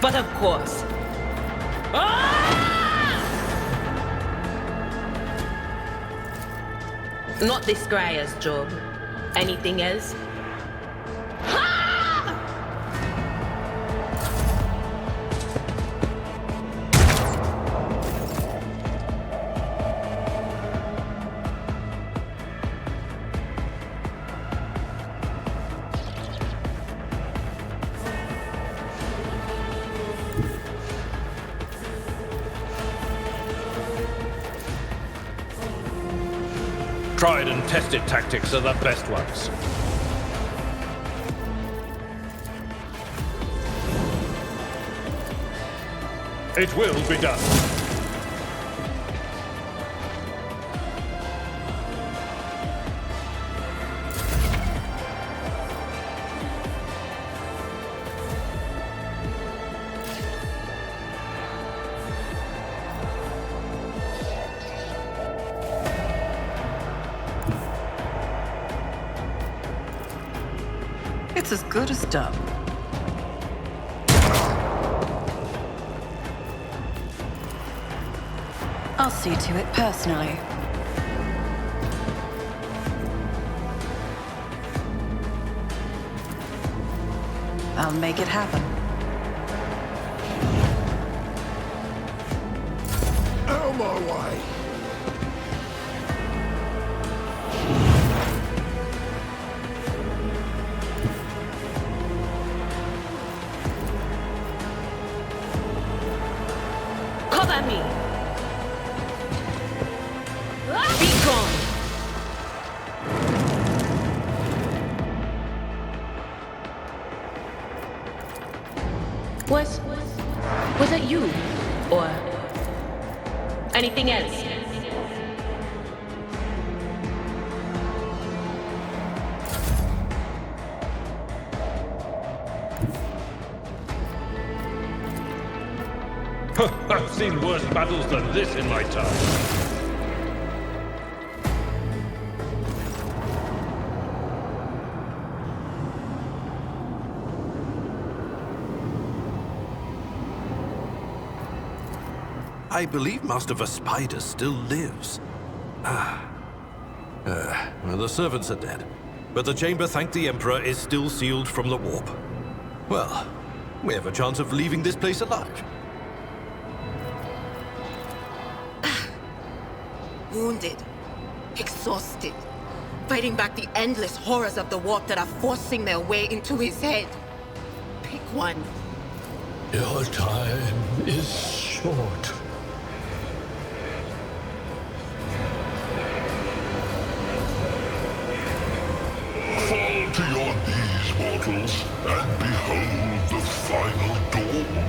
But of course. Not this Scryer's job. Anything else? Tried and tested tactics are the best ones. It will be done. It's as good as done. I'll see to it personally. I'll make it happen. Out of my way! Cover me! Be gone! Was that you? Or anything else? I've seen worse battles than this in my time. I believe Master Vespider still lives. Well, the servants are dead, but the chamber, thank the Emperor, is still sealed from the warp. Well, we have a chance of leaving this place alive. Wounded, exhausted, fighting back the endless horrors of the warp that are forcing their way into his head. Pick one. Your time is short. Fall to your knees, mortals, and behold the final dawn.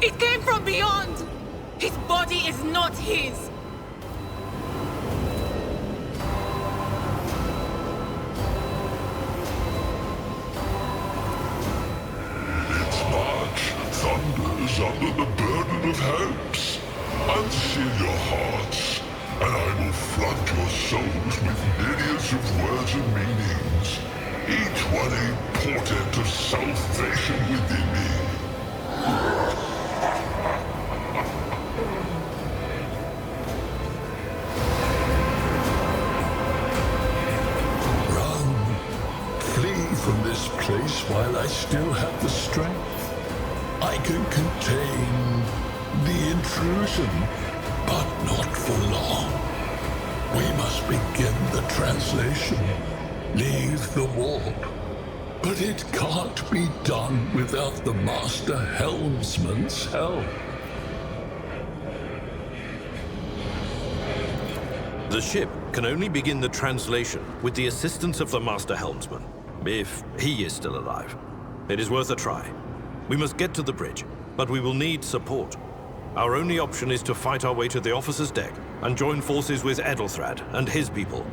It came from beyond! His body is not his! Its march thunders under the burden of hopes. Unseal your hearts, and I will flood your souls with myriads of words and meanings, each one a portent of salvation within me. From this place while I still have the strength. I can contain the intrusion, but not for long. We must begin the translation. Leave the warp. But it can't be done without the Master Helmsman's help. The ship can only begin the translation with the assistance of the Master Helmsman, if he is still alive. It is worth a try. We must get to the bridge, but we will need support. Our only option is to fight our way to the officer's deck and join forces with Edelthrad and his people.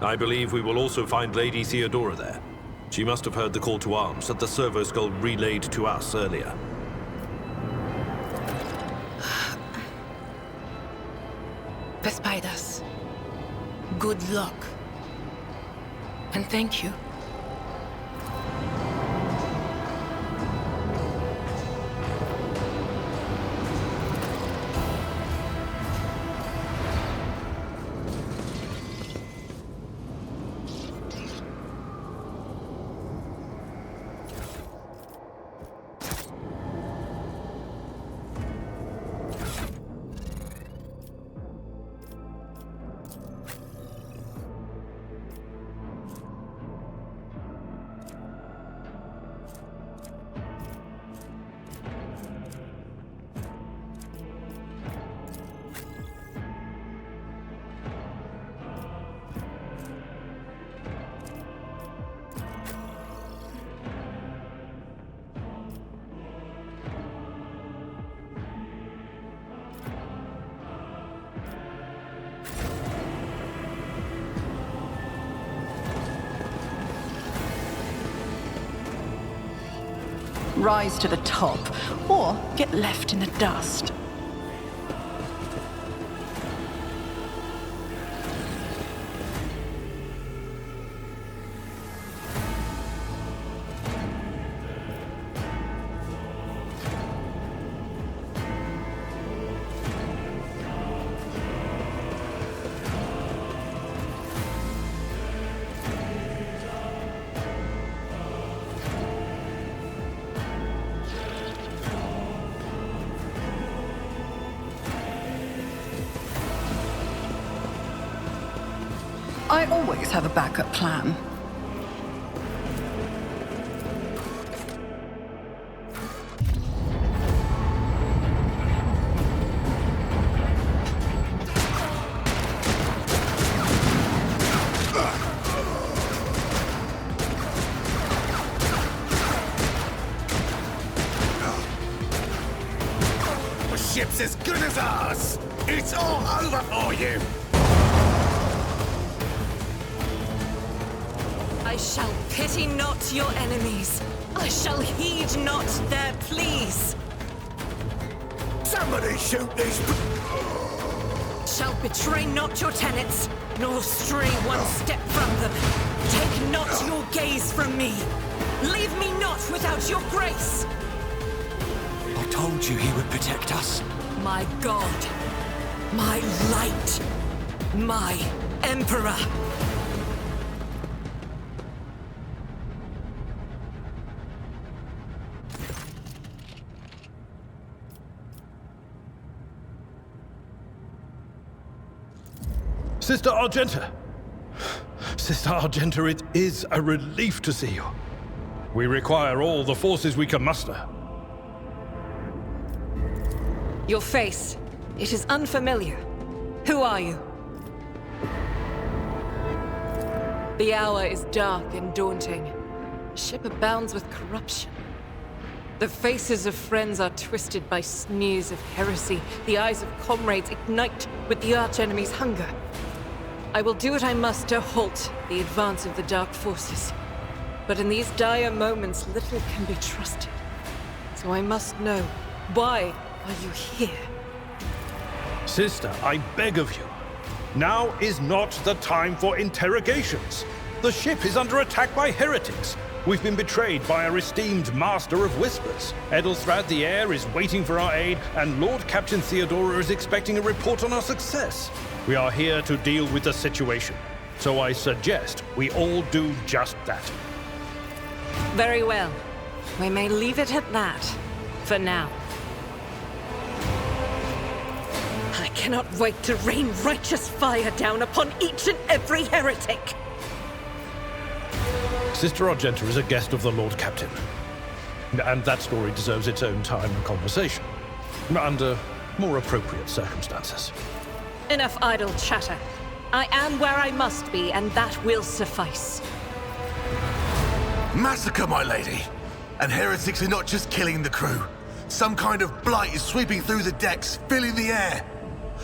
I believe we will also find Lady Theodora there. She must have heard the call to arms that the servo skull relayed to us earlier. The spiders. Good luck. And thank you. Rise to the top, or get left in the dust. I always have a backup plan. The ship's as good as ours! It's all over for you! I shall pity not your enemies. I shall heed not their pleas. Somebody shoot these... Shall betray not your tenets, nor stray one step from them. Take not your gaze from me. Leave me not without your grace. I told you he would protect us. My God. My light. My Emperor. Sister Argenta! Sister Argenta, it is a relief to see you. We require all the forces we can muster. Your face. It is unfamiliar. Who are you? The hour is dark and daunting. The ship abounds with corruption. The faces of friends are twisted by sneers of heresy. The eyes of comrades ignite with the archenemy's hunger. I will do what I must to halt the advance of the dark forces. But in these dire moments, little can be trusted. So I must know, why are you here? Sister, I beg of you. Now is not the time for interrogations. The ship is under attack by heretics. We've been betrayed by our esteemed Master of Whispers. Edelthrad the heir is waiting for our aid, and Lord Captain Theodora is expecting a report on our success. We are here to deal with the situation, so I suggest we all do just that. Very well. We may leave it at that, for now. I cannot wait to rain righteous fire down upon each and every heretic! Sister Argenta is a guest of the Lord Captain. And that story deserves its own time and conversation. Under more appropriate circumstances. Enough idle chatter. I am where I must be, and that will suffice. Massacre, my lady! And heretics are not just killing the crew. Some kind of blight is sweeping through the decks, filling the air.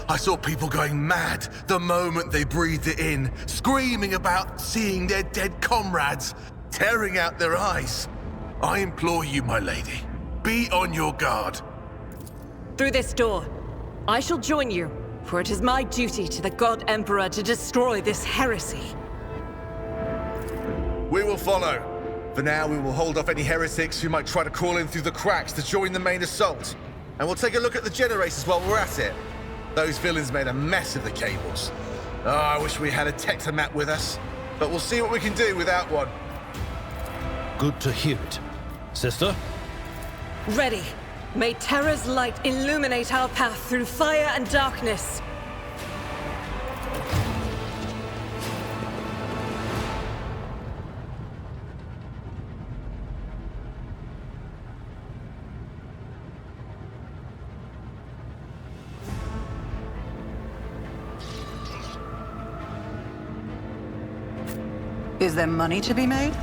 I saw people going mad the moment they breathed it in, screaming about seeing their dead comrades, tearing out their eyes. I implore you, my lady, be on your guard. Through this door, I shall join you, for it is my duty to the God Emperor to destroy this heresy. We will follow. For now, we will hold off any heretics who might try to crawl in through the cracks to join the main assault. And we'll take a look at the generators while we're at it. Those villains made a mess of the cables. Oh, I wish we had a Tectomat with us. But we'll see what we can do without one. Good to hear it. Sister? Ready. May Terra's light illuminate our path through fire and darkness. Is there money to be made?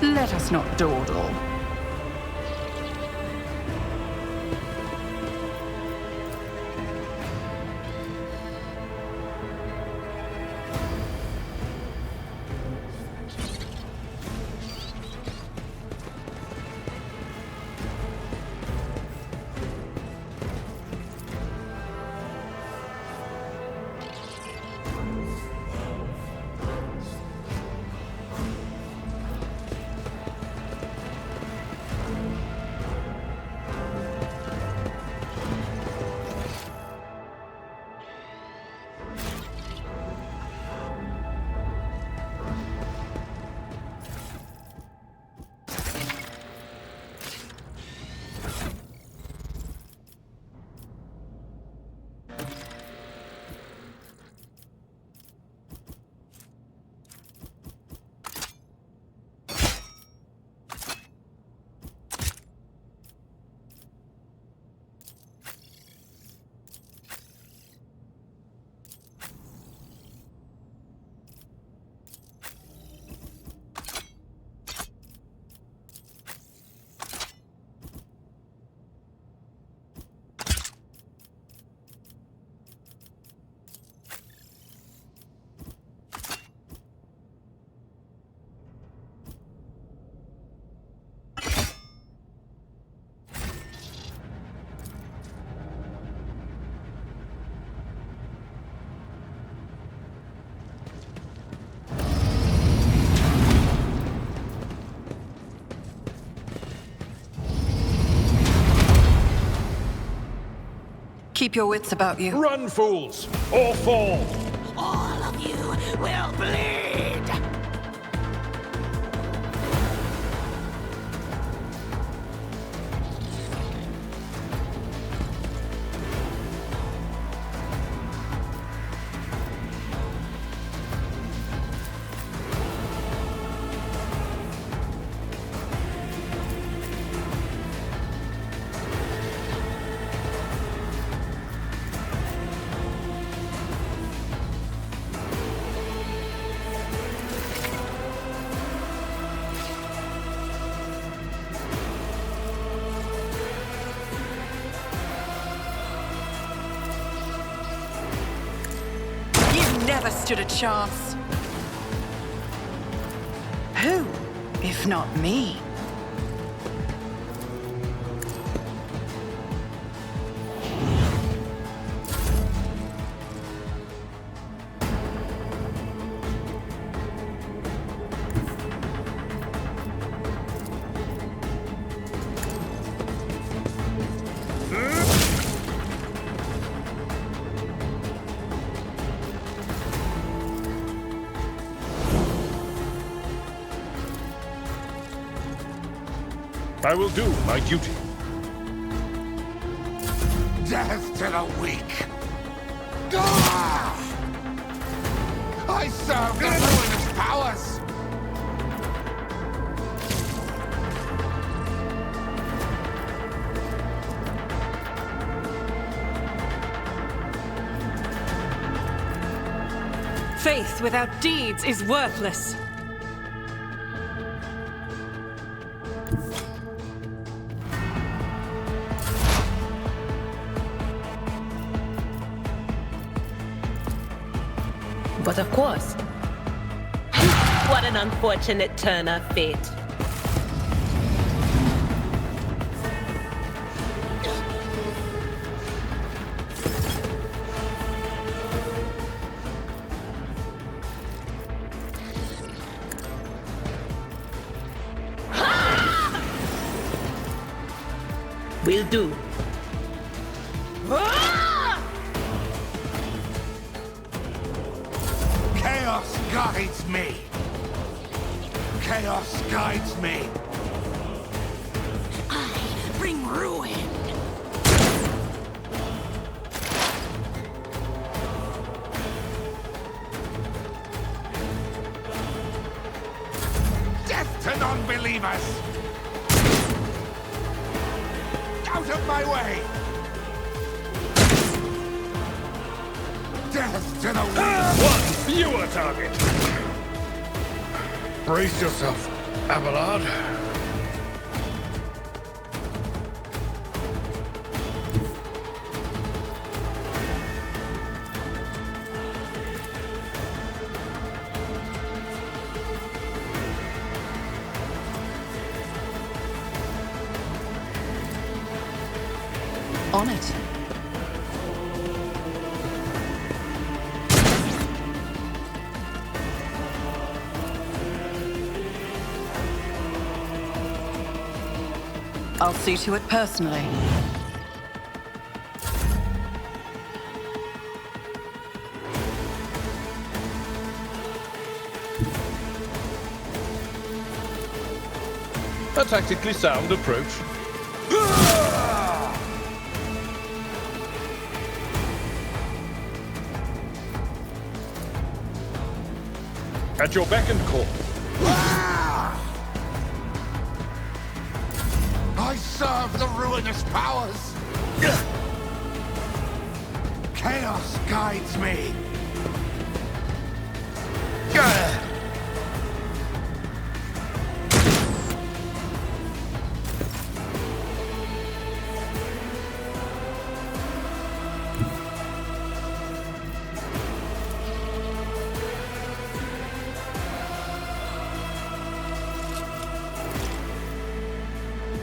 Let us not dawdle. Keep your wits about you. Run, fools, or fall! All of you will bleed! never stood a chance. Who, if not me? I will do my duty. Death to the weak! Ah! I serve the ruinous powers! Faith without deeds is worthless. But of course. What an unfortunate turn of fate. Will do. Chaos guides me. Chaos guides me. I bring ruin. Death to non-believers! Out of my way! Death to the weak! One fewer target! Brace yourself, Abelard. On it. I'll see to it personally. A tactically sound approach. At your beck and call. I serve the ruinous powers! Chaos guides me!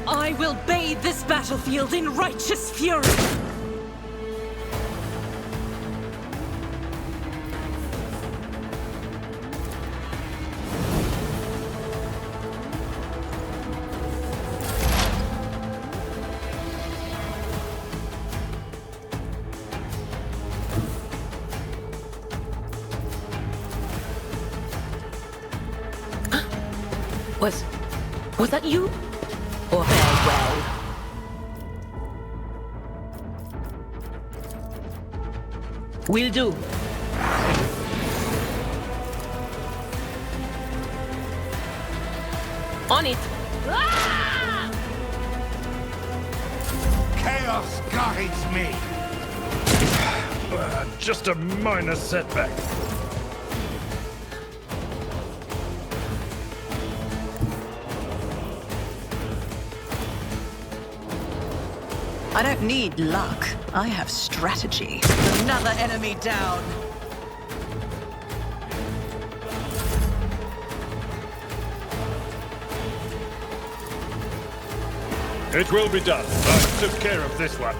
I will bathe this battlefield in righteous fury! Was that you? Or farewell? Will do. On it. Ah! Chaos guides me! Just a minor setback. I don't need luck. I have strategy. Another enemy down. It will be done. I took care of this one.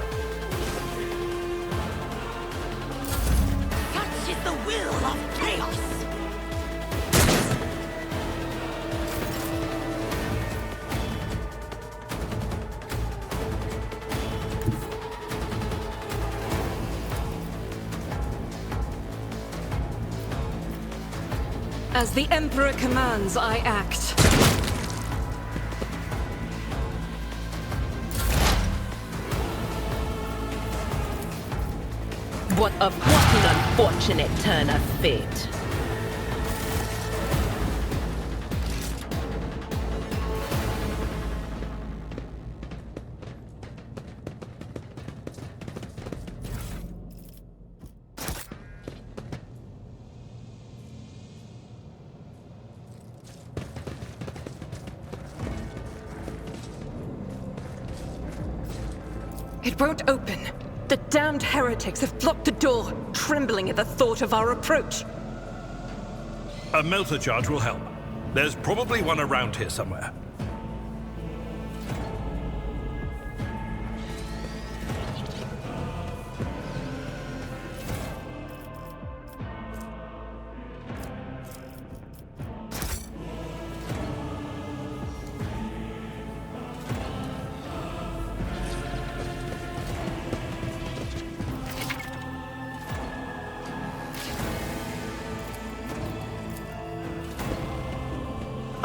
Such is the will of chaos! As the Emperor commands, I act. What an unfortunate turn of fate. It won't open. The damned heretics have blocked the door, trembling at the thought of our approach. A melter charge will help. There's probably one around here somewhere.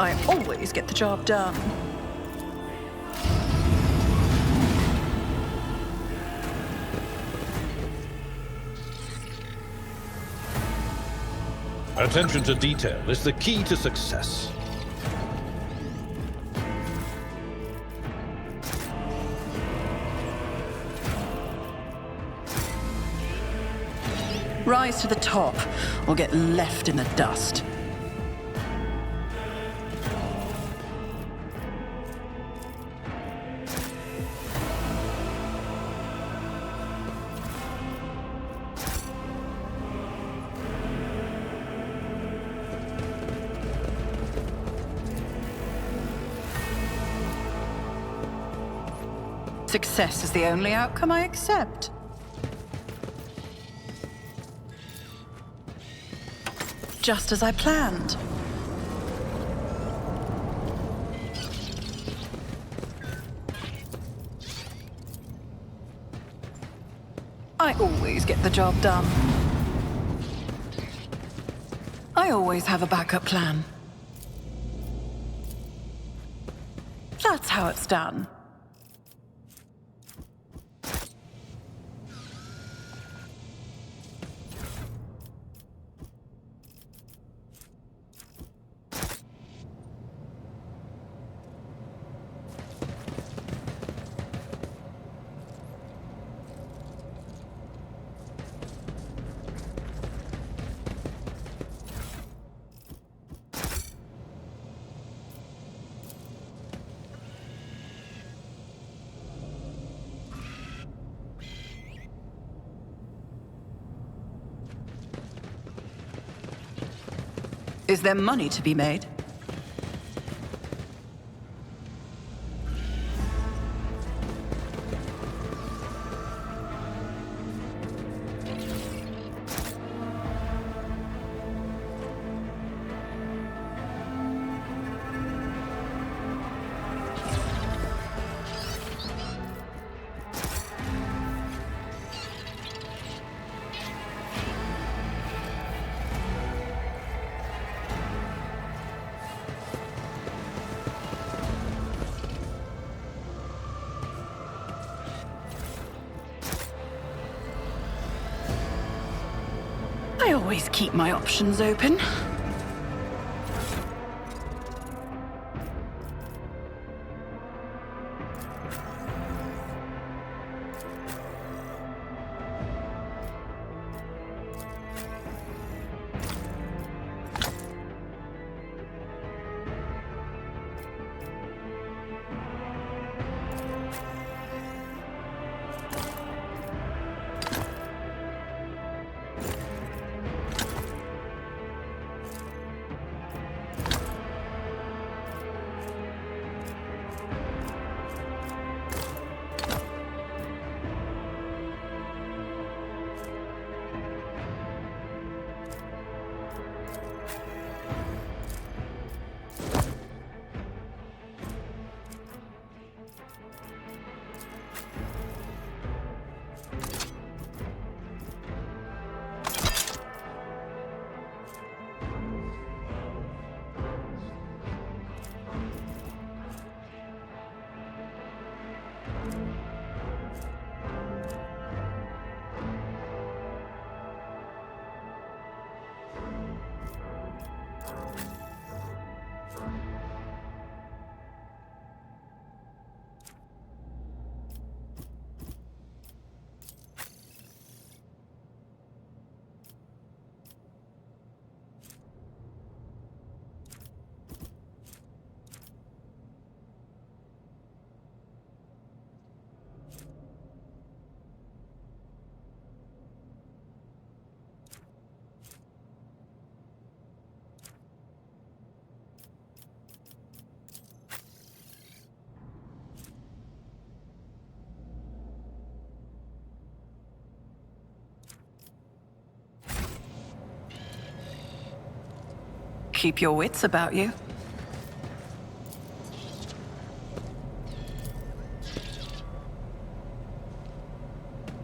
I always get the job done. Attention to detail is the key to success. Rise to the top, or get left in the dust. Success is the only outcome I accept. Just as I planned. I always get the job done. I always have a backup plan. That's how it's done. Is there money to be made? I always keep my options open. keep your wits about you.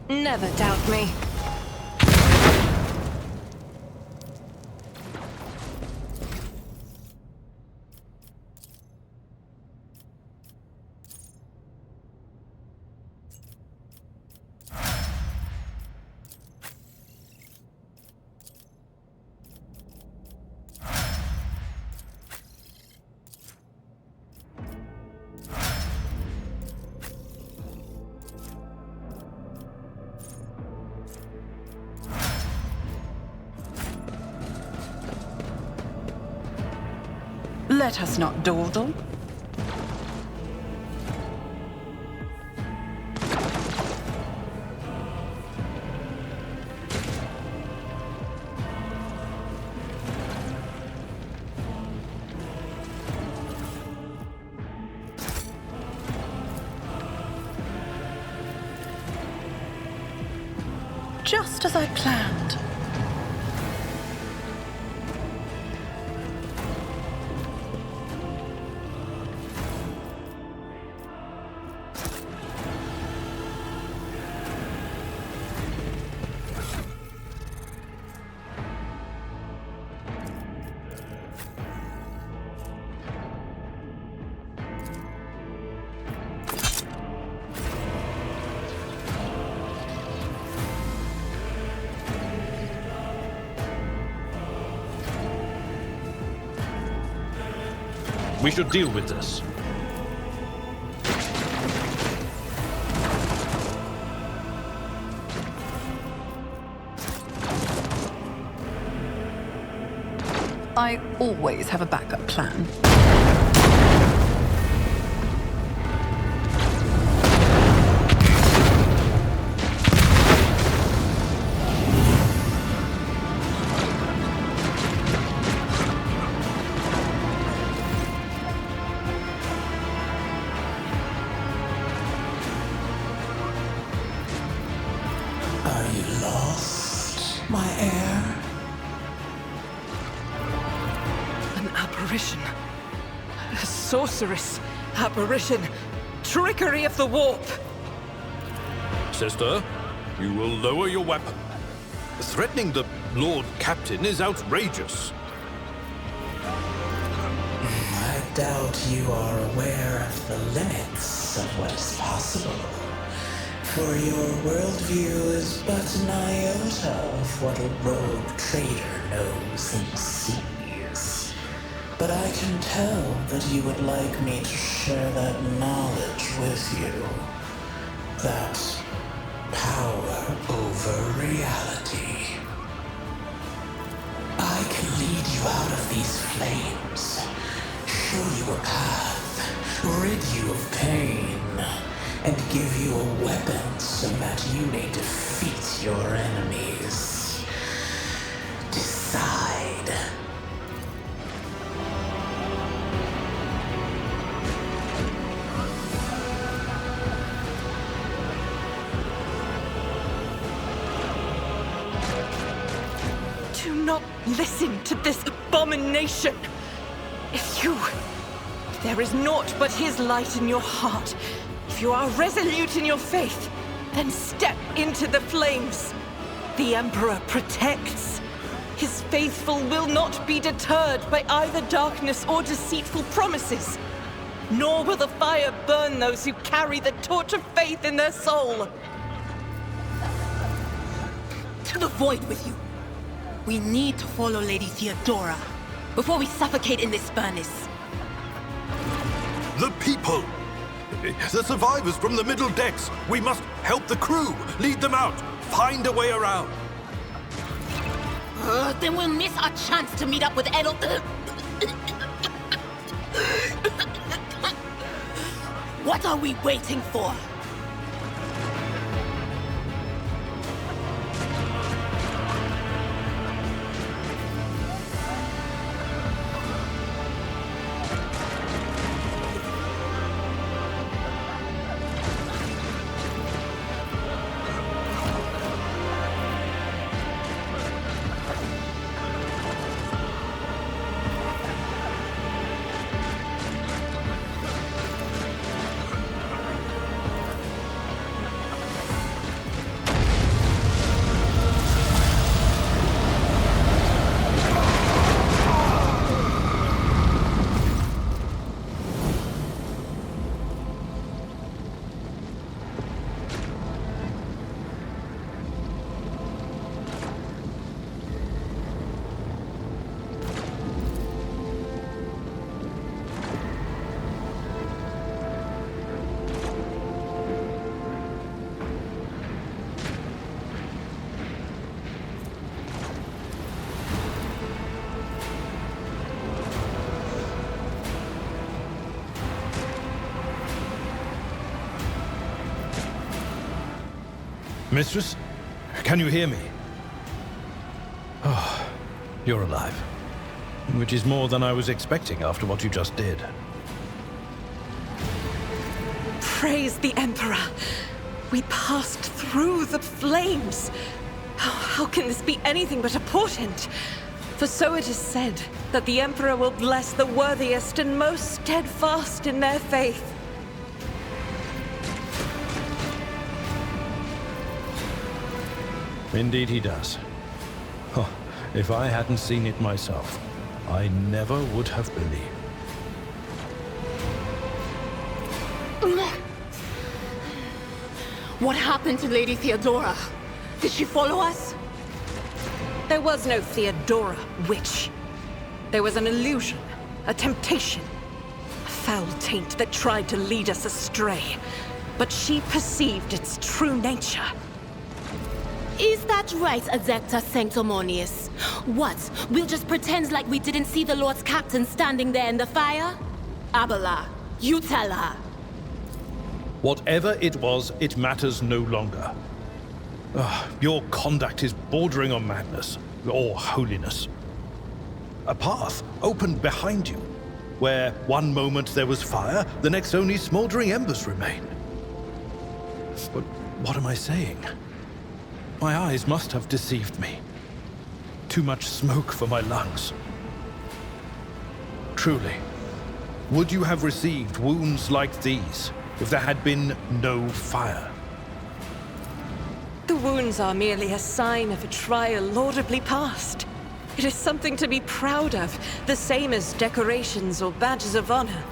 Never doubt me. Let us not dawdle. Just as I planned. We should deal with this. I always have a backup plan. Are you lost, my heir? An apparition. A sorceress. Apparition. Trickery of the warp. Sister, you will lower your weapon. Threatening the Lord Captain is outrageous. I doubt you are aware of the limits of what is possible. For your worldview is but an iota of what a rogue trader knows and sees. But I can tell that you would like me to share that knowledge with you. That power over reality. I can lead you out of these flames, show you a path, rid you of pain, and give you a weapon so that you may defeat your enemies. Decide. Do not listen to this abomination. If there is naught but his light in your heart, if you are resolute in your faith, then step into the flames. The Emperor protects. His faithful will not be deterred by either darkness or deceitful promises. Nor will the fire burn those who carry the torch of faith in their soul. To the void with you. We need to follow Lady Theodora before we suffocate in this furnace. The people! The survivors from the middle decks! We must help the crew! Lead them out! Find a way around! Then we'll miss our chance to meet up with Edel. What are we waiting for? Mistress? Can you hear me? Oh, you're alive. Which is more than I was expecting after what you just did. Praise the Emperor! We passed through the flames! How can this be anything but a portent? For so it is said, that the Emperor will bless the worthiest and most steadfast in their faith. Indeed he does. Oh, if I hadn't seen it myself, I never would have believed. What happened to Lady Theodora? Did she follow us? There was no Theodora, witch. There was an illusion, a temptation, a foul taint that tried to lead us astray. But she perceived its true nature. Is that right, Adepta Sanctimonious? What? We'll just pretend like we didn't see the Lord's Captain standing there in the fire? Abala, you tell her. Whatever it was, it matters no longer. Your conduct is bordering on madness, or holiness. A path opened behind you, where one moment there was fire, the next only smoldering embers remain. But what am I saying? My eyes must have deceived me. Too much smoke for my lungs. Truly, would you have received wounds like these if there had been no fire? The wounds are merely a sign of a trial laudably passed. It is something to be proud of, the same as decorations or badges of honor.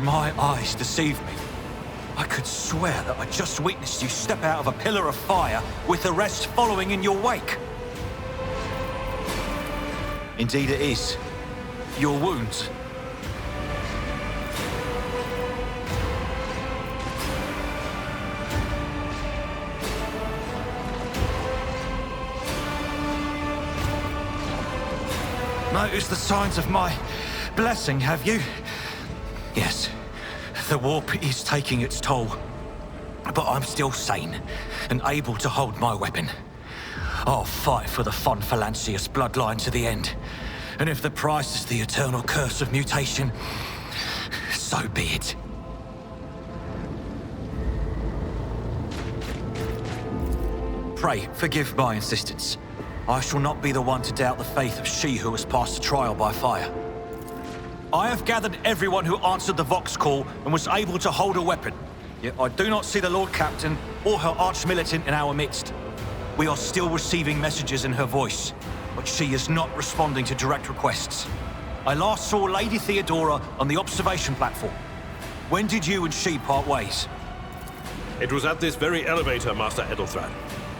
My eyes deceive me. I could swear that I just witnessed you step out of a pillar of fire with the rest following in your wake. Indeed it is. Your wounds. Noticed the signs of my blessing, have you? Yes, the warp is taking its toll. But I'm still sane and able to hold my weapon. I'll fight for the Von Phalanxius bloodline to the end. And if the price is the eternal curse of mutation, so be it. Pray, forgive my insistence. I shall not be the one to doubt the faith of she who has passed the trial by fire. I have gathered everyone who answered the Vox call and was able to hold a weapon. Yet I do not see the Lord Captain or her arch-militant in our midst. We are still receiving messages in her voice, but she is not responding to direct requests. I last saw Lady Theodora on the observation platform. When did you and she part ways? It was at this very elevator, Master Edelthran.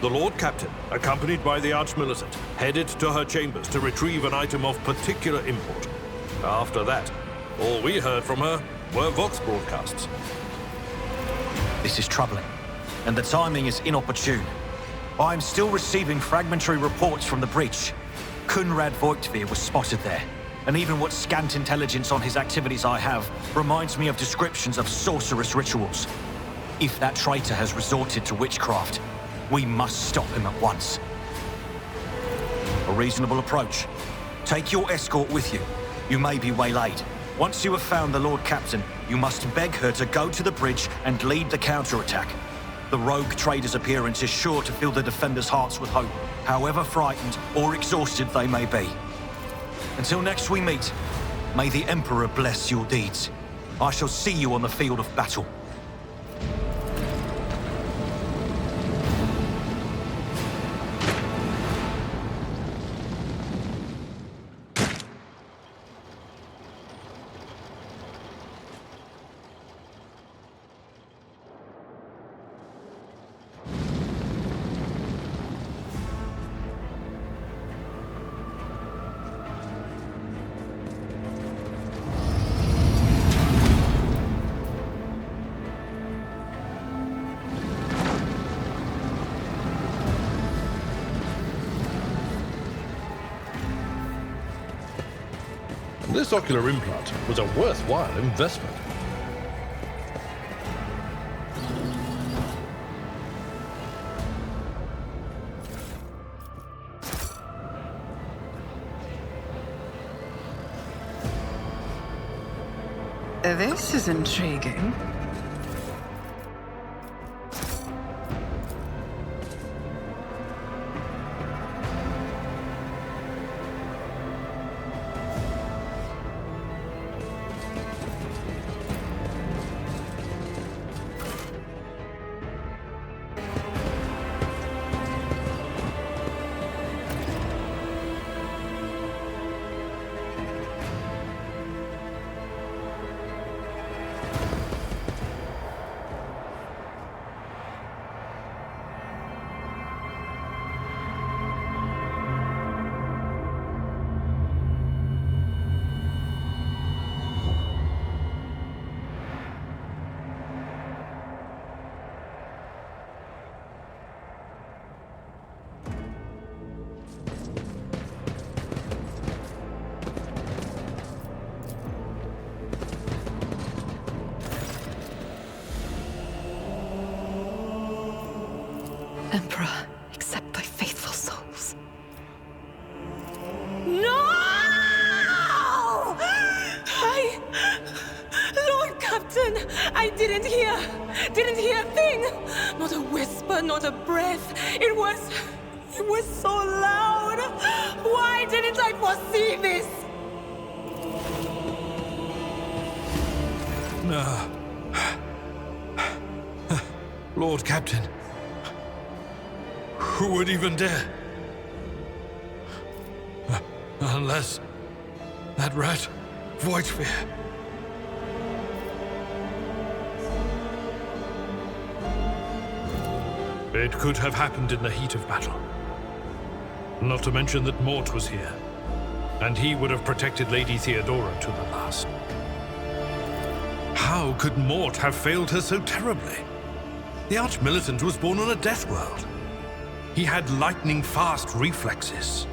The Lord Captain, accompanied by the arch-militant, headed to her chambers to retrieve an item of particular import. After that, all we heard from her were Vox broadcasts. This is troubling, and the timing is inopportune. I am still receiving fragmentary reports from the breach. Kunrad Voigtveer was spotted there, and even what scant intelligence on his activities I have reminds me of descriptions of sorcerous rituals. If that traitor has resorted to witchcraft, we must stop him at once. A reasonable approach. Take your escort with you. You may be waylaid. Once you have found the Lord Captain, you must beg her to go to the bridge and lead the counterattack. The rogue trader's appearance is sure to fill the defenders' hearts with hope, however frightened or exhausted they may be. Until next we meet, may the Emperor bless your deeds. I shall see you on the field of battle. This ocular implant was a worthwhile investment. This is intriguing. Emperor, accept thy faithful souls. No! Lord Captain, I didn't hear a thing. Not a whisper, not a breath. It was so loud. Why didn't I foresee this? Lord Captain, who would even dare? Unless that rat, voidship. It could have happened in the heat of battle. Not to mention that Mort was here, and he would have protected Lady Theodora to the last. How could Mort have failed her so terribly? The Arch-Militant was born on a death world. He had lightning-fast reflexes.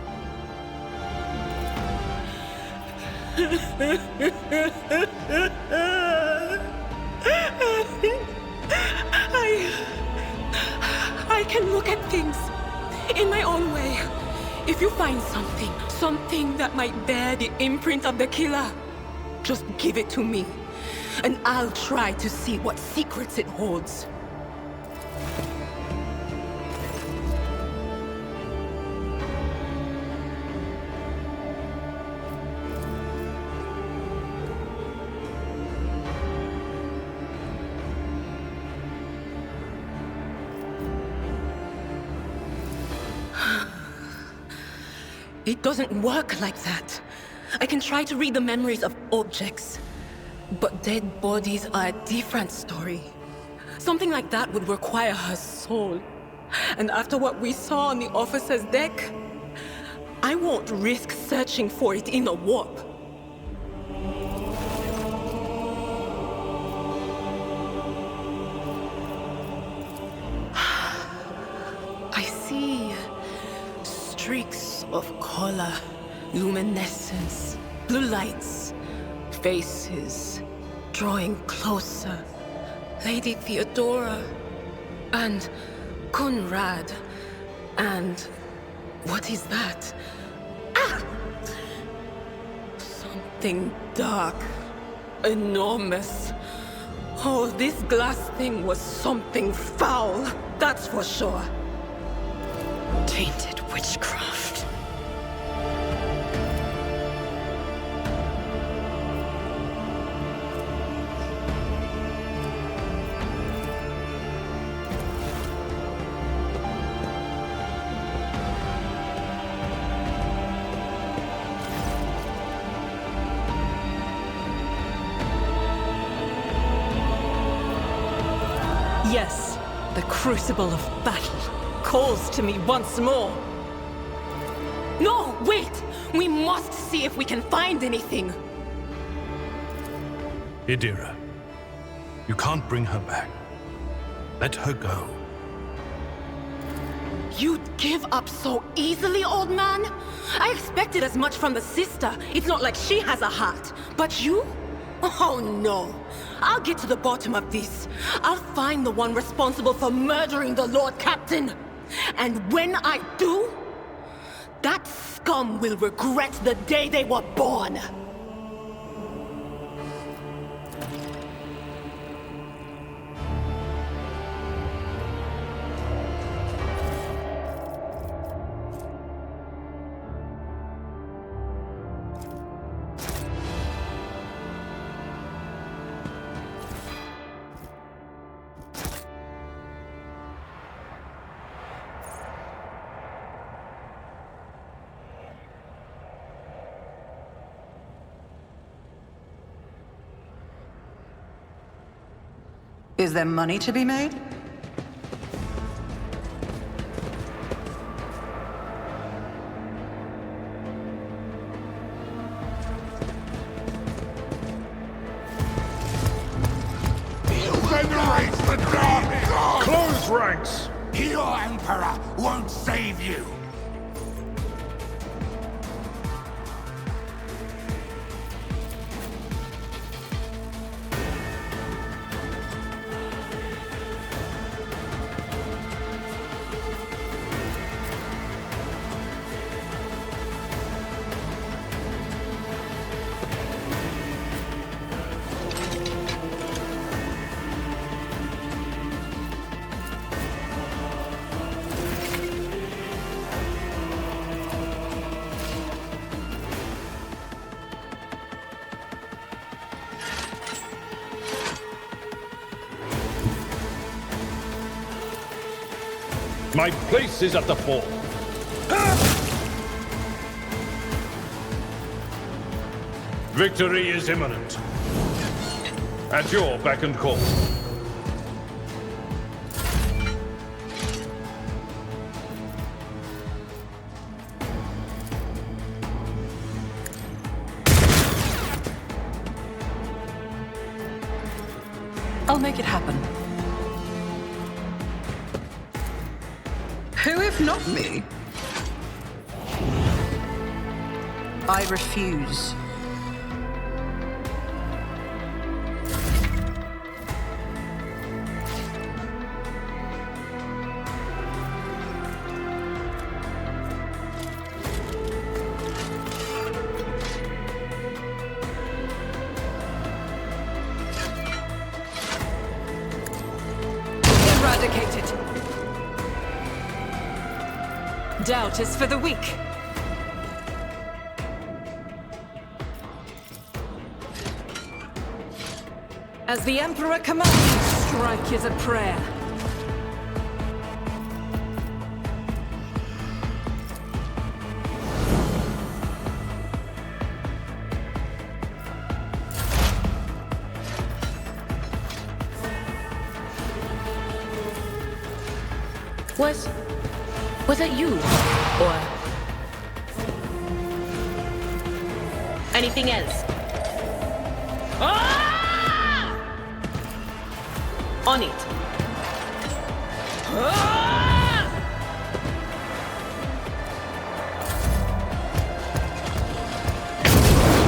I can look at things in my own way. If you find something that might bear the imprint of the killer, just give it to me, and I'll try to see what secrets it holds. It doesn't work like that. I can try to read the memories of objects, but dead bodies are a different story. Something like that would require her soul. And after what we saw on the officer's deck, I won't risk searching for it in a warp. I see streaks of color, luminescence, blue lights, faces drawing closer. Lady Theodora and Conrad and what is that? Ah! Something dark, enormous. Oh, this glass thing was something foul, that's for sure. Tainted witchcraft. Yes, the crucible of battle calls to me once more. No, wait! We must see if we can find anything. Idira, you can't bring her back. Let her go. You'd give up so easily, old man? I expected as much from the sister. It's not like she has a heart. But you? Oh no. I'll get to the bottom of this. I'll find the one responsible for murdering the Lord Captain. And when I do, that scum will regret the day they were born. Is there money to be made? Venerates the dark god! Close ranks! Your Emperor won't save you! My place is at the fort. Victory is imminent. At your beck and call. I'll make it happen. Who if not me? I refuse. Eradicated. Doubt is for the weak. As the Emperor commands, strike is a prayer. Was it you? Or anything else? Ah! On it. Ah!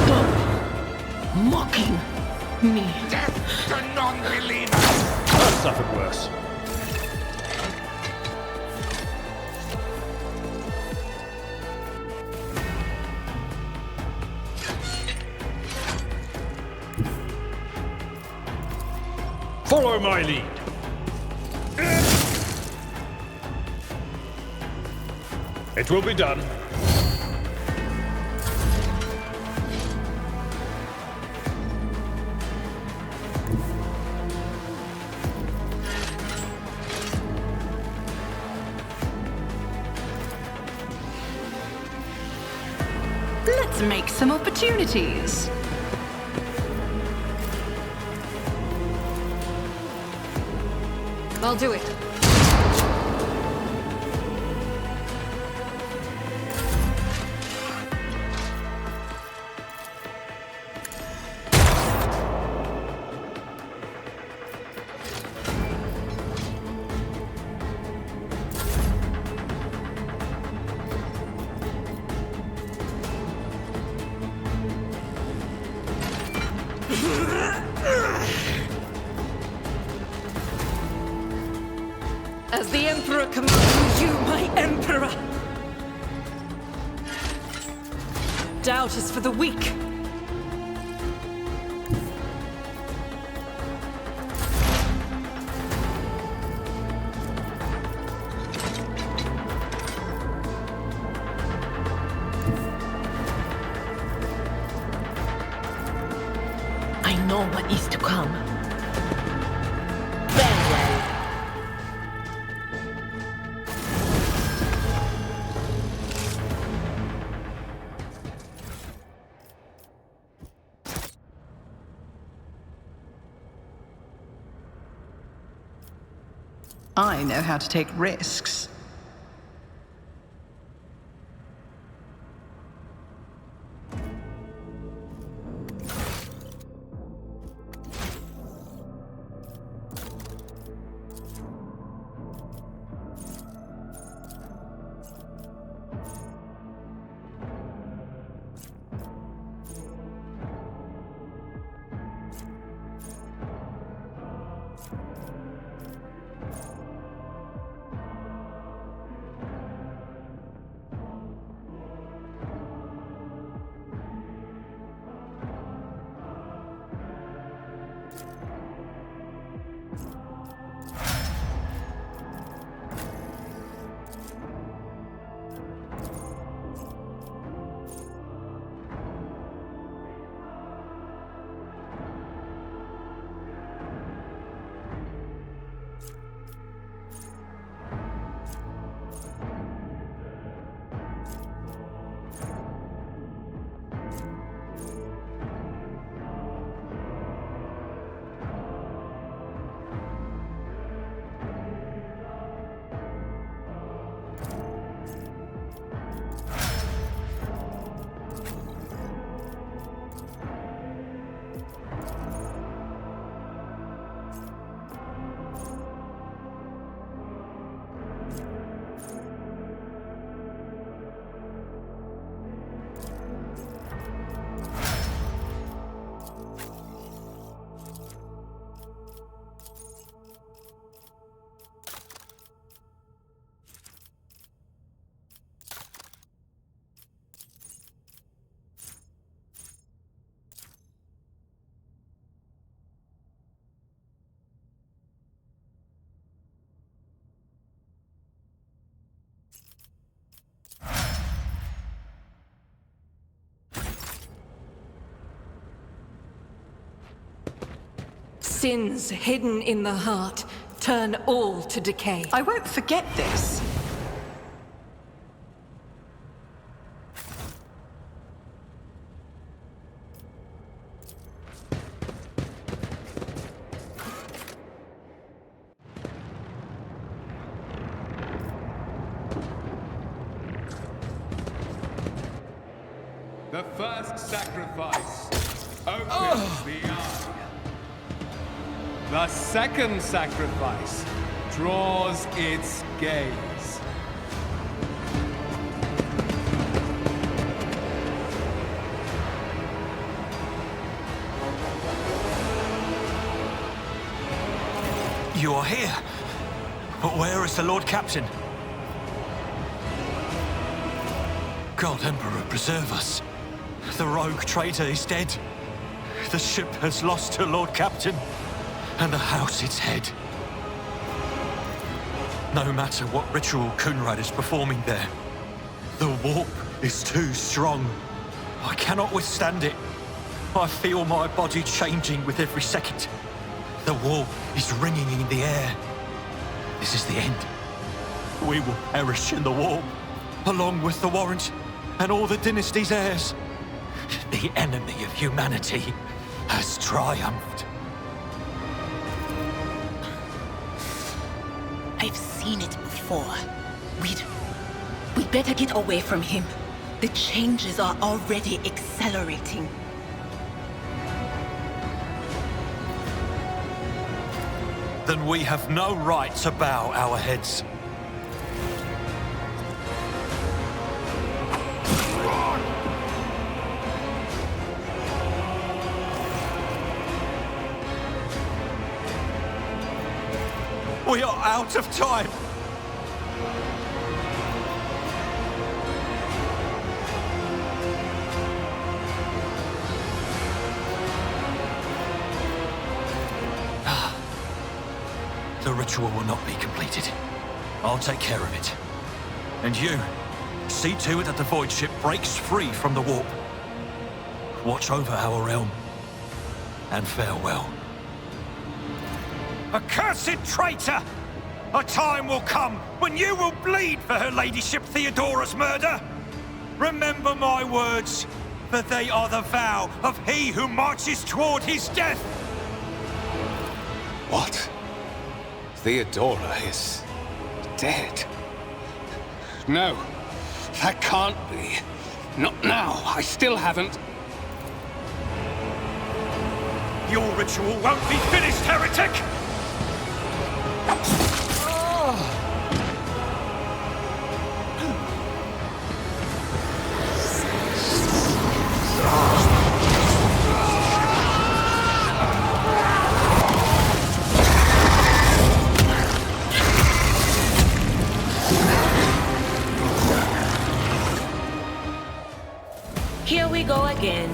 Stop mocking me. Death to non-believers! I've suffered worse. Follow my lead. It will be done. Let's make some opportunities. I'll do it. As the Emperor commands you, my Emperor! Doubt is for the weak. I know what is to come. I know how to take risks. Sins hidden in the heart turn all to decay. I won't forget this. The first sacrifice opens the eye. The second sacrifice draws its gaze. You are here. But where is the Lord Captain? God Emperor, preserve us. The rogue traitor is dead. The ship has lost her Lord Captain, and the house its head. No matter what ritual Kunrad is performing there, the warp is too strong. I cannot withstand it. I feel my body changing with every second. The warp is ringing in the air. This is the end. We will perish in the warp, along with the Warrant and all the dynasty's heirs. The enemy of humanity has triumphed. I've seen it before. We'd better get away from him. The changes are already accelerating. Then we have no right to bow our heads. We are out of time. The ritual will not be completed. I'll take care of it. And you, see to it that the void ship breaks free from the warp. Watch over our realm. And farewell. Accursed traitor! A time will come when you will bleed for her ladyship Theodora's murder. Remember my words, for they are the vow of he who marches toward his death. What? Theodora is dead? No, that can't be. Not now. I still haven't. Your ritual won't be finished, heretic! Here we go again.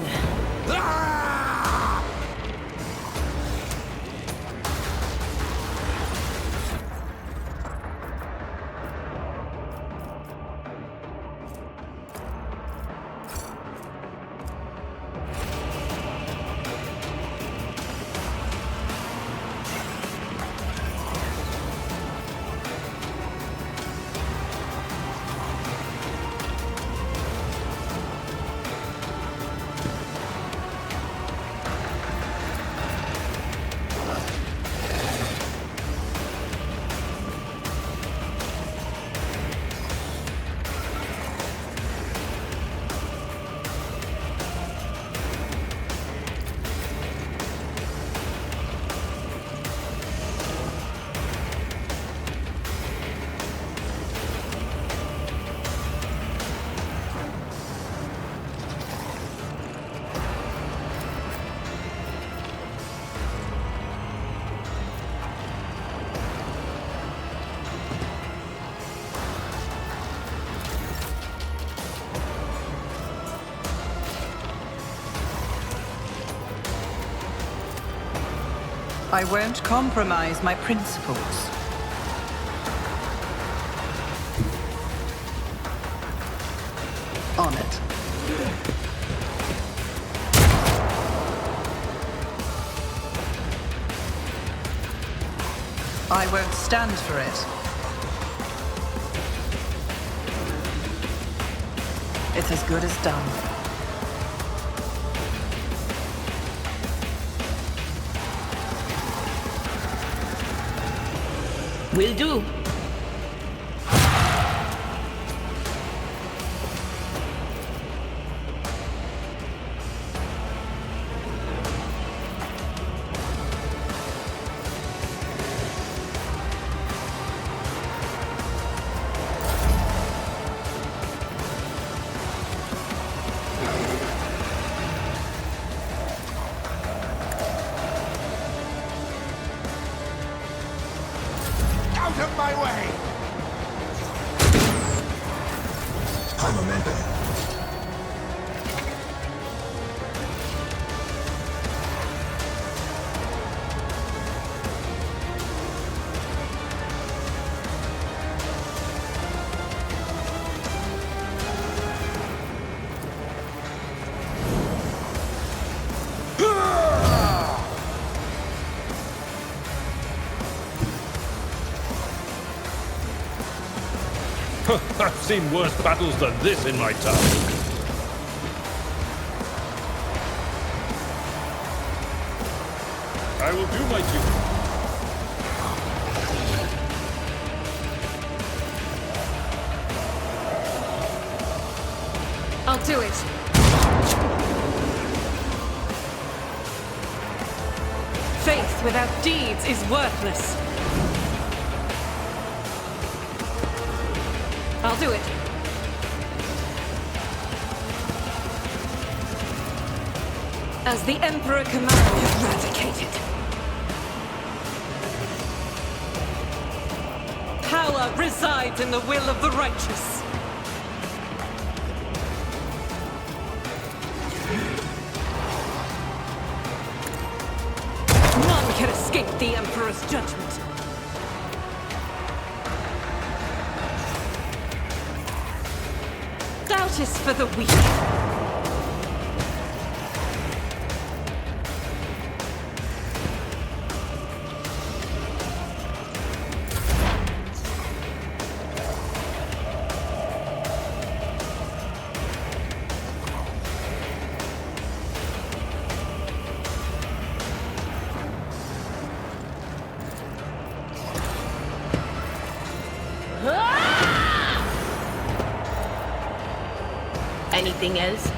I won't compromise my principles. On it. I won't stand for it. It's as good as done. Will do. Out of my way! I'm a member. I've seen worse battles than this in my time. I will do my duty. I'll do it. Faith without deeds is worthless. I'll do it. As the Emperor commands, eradicated. Power resides in the will of the righteous. None can escape the Emperor's judgment. Doubt is for the weak. Anything else?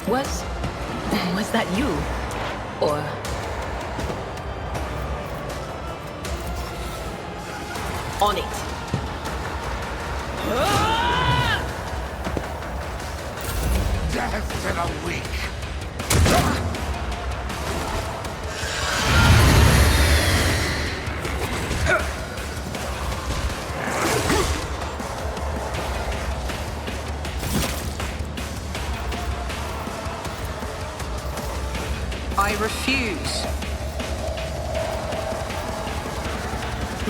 Was that you? Or... on it. Death to the weak! I refuse.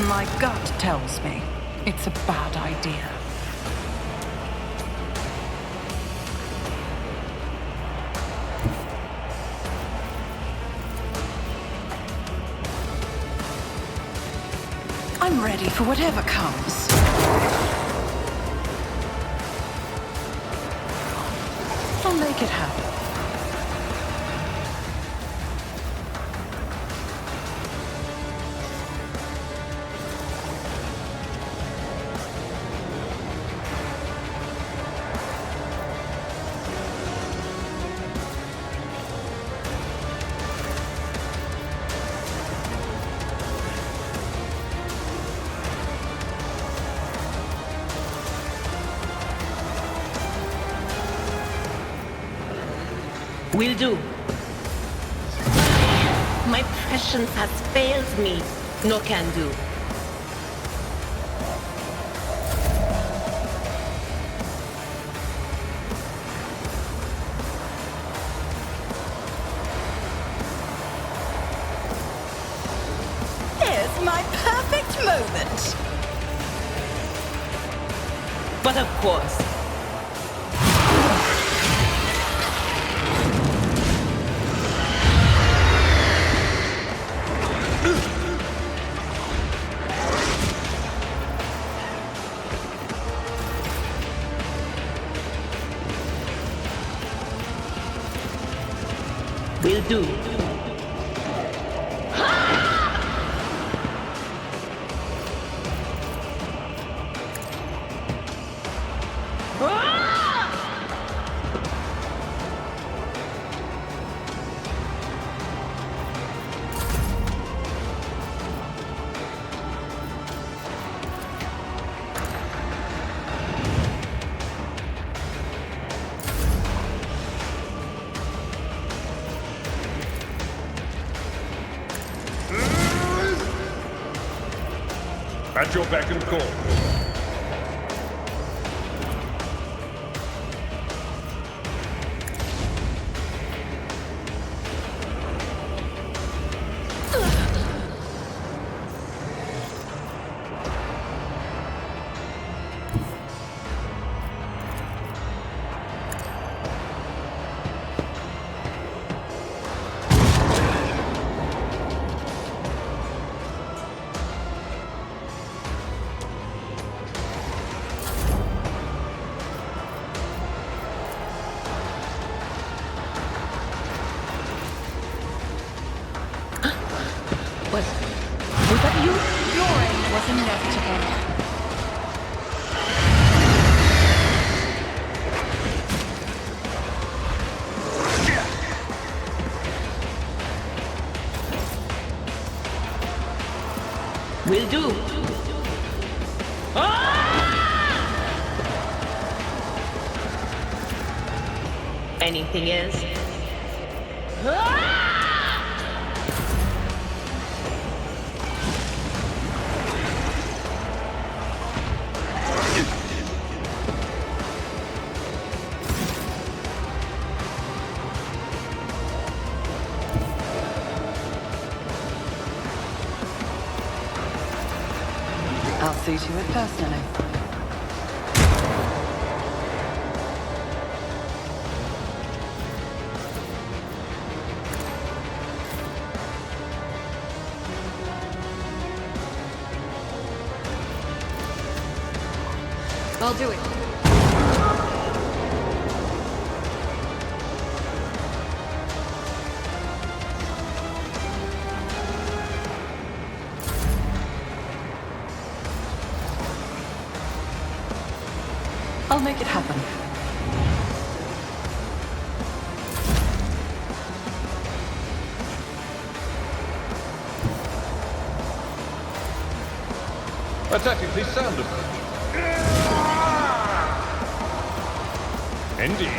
My gut tells me it's a bad idea. I'm ready for whatever comes. I'll make it happen. Will do. My prescience has failed me. No can do. Here's my perfect moment. But of course. Will do. At your beck and call. Was that you? Your end was inevitable. Will do. Anything else? I'll see to it personally. I'll do it. I'll make it happen. Attacking the sound of it. Indeed.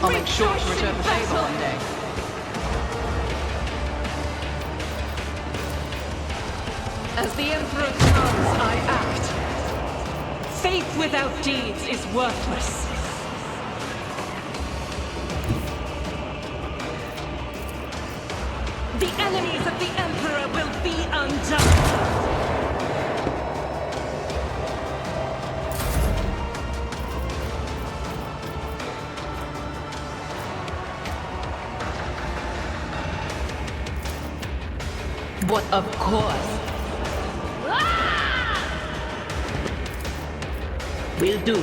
I'll make sure to return the favor one day. As the Emperor commands, I act. Faith without deeds is worthless. The enemies of the Emperor will be undone. What of course? Will do.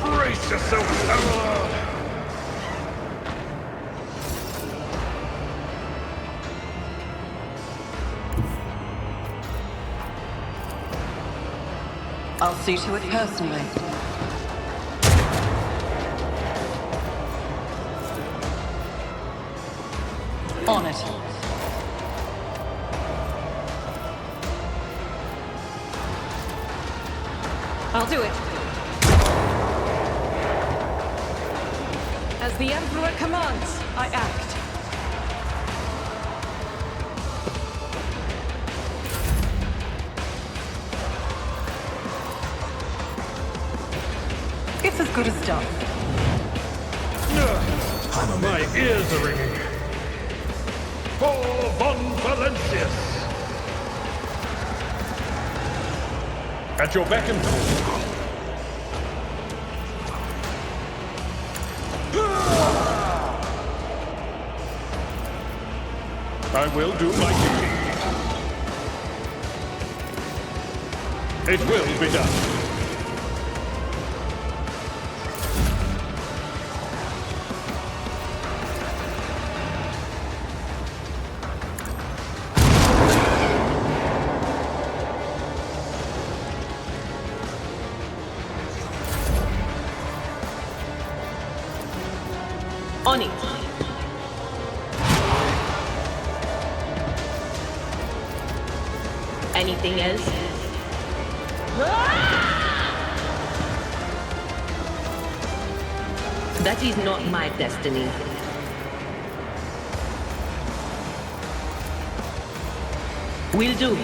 Brace yourself, Sarah! I'll see to it personally. On it. I'll do it. As the Emperor commands, I act. It's as good as done. My ears are ringing. For von Valentius! At your beck and call. I will do my duty. It will be done. On it. Anything else? That is not my destiny. Will do.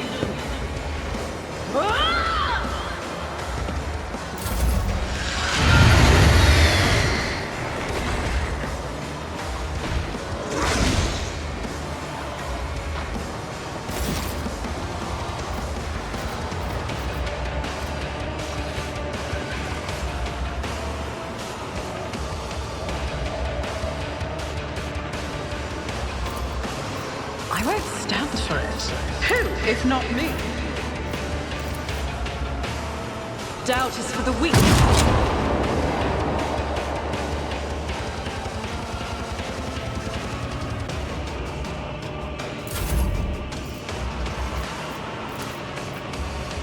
I won't stand for it. Who, if not me? Doubt is for the weak.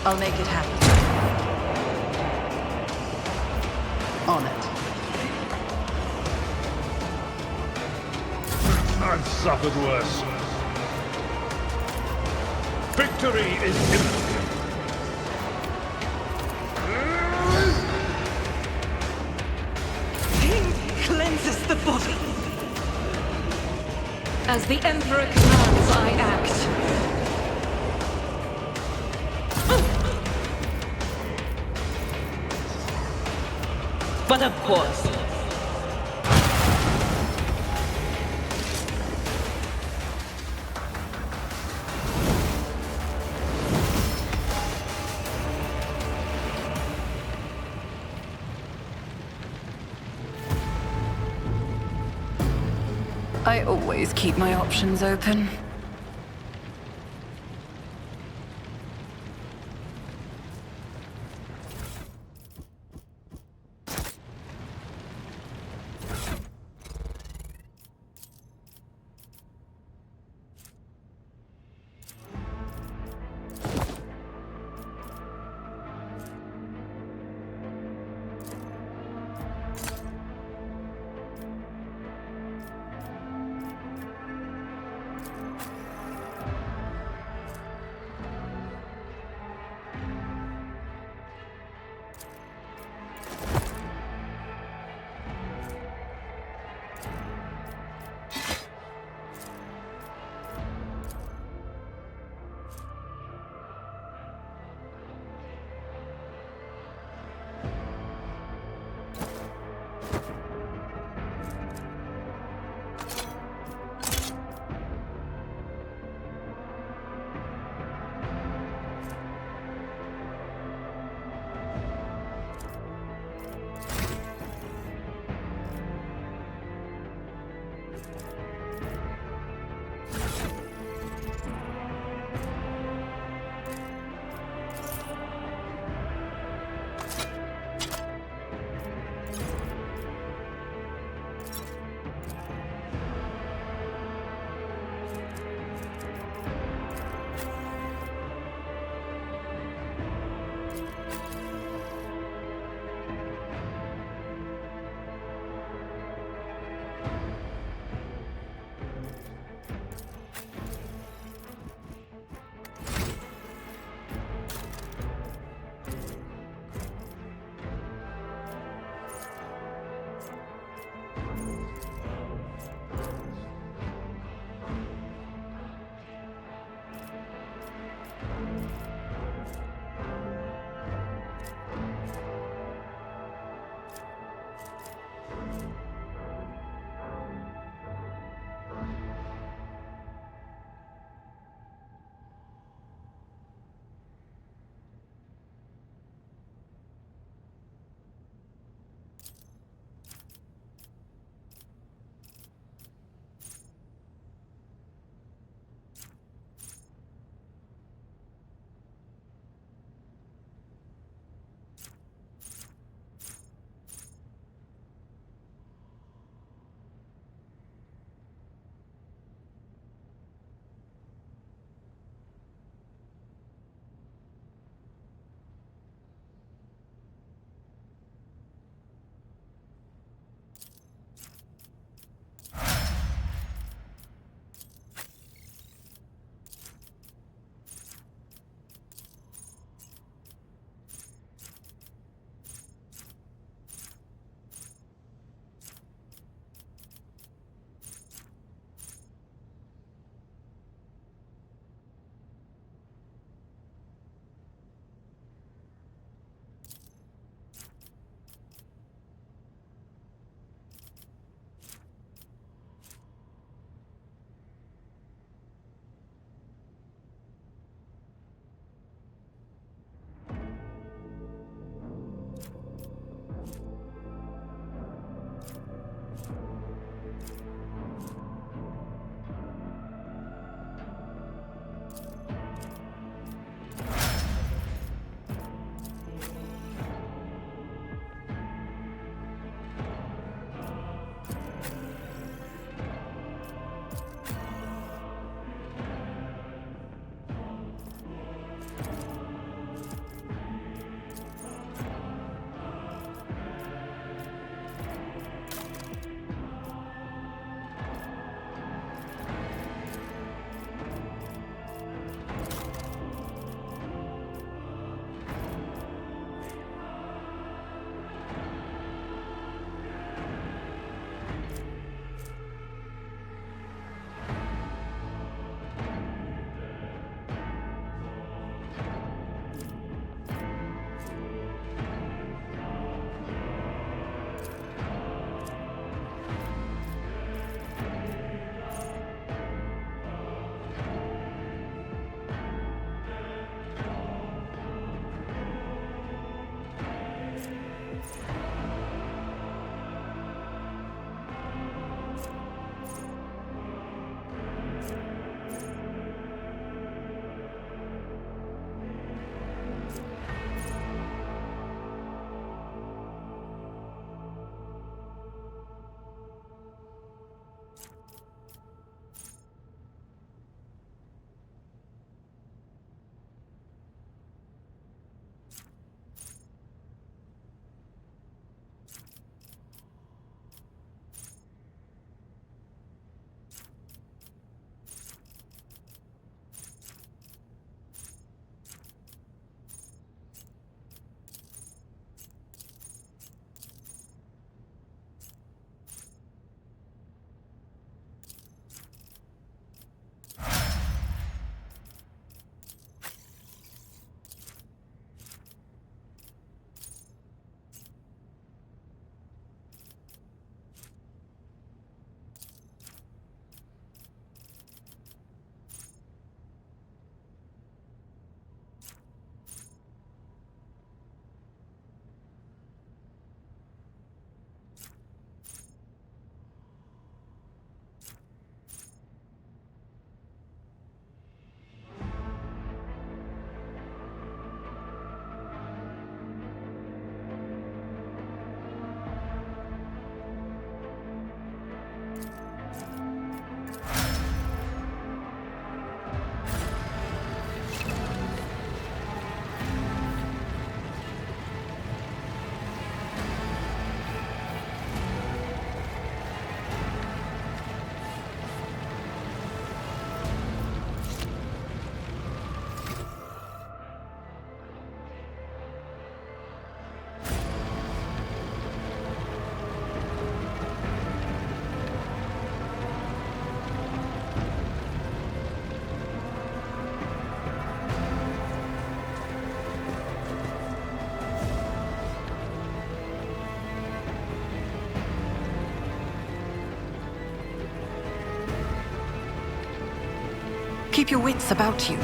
I'll make it happen. On it. I've suffered worse. Victory is imminent. As the Emperor commands, I act. But of course. I always keep my options open. Keep your wits about you.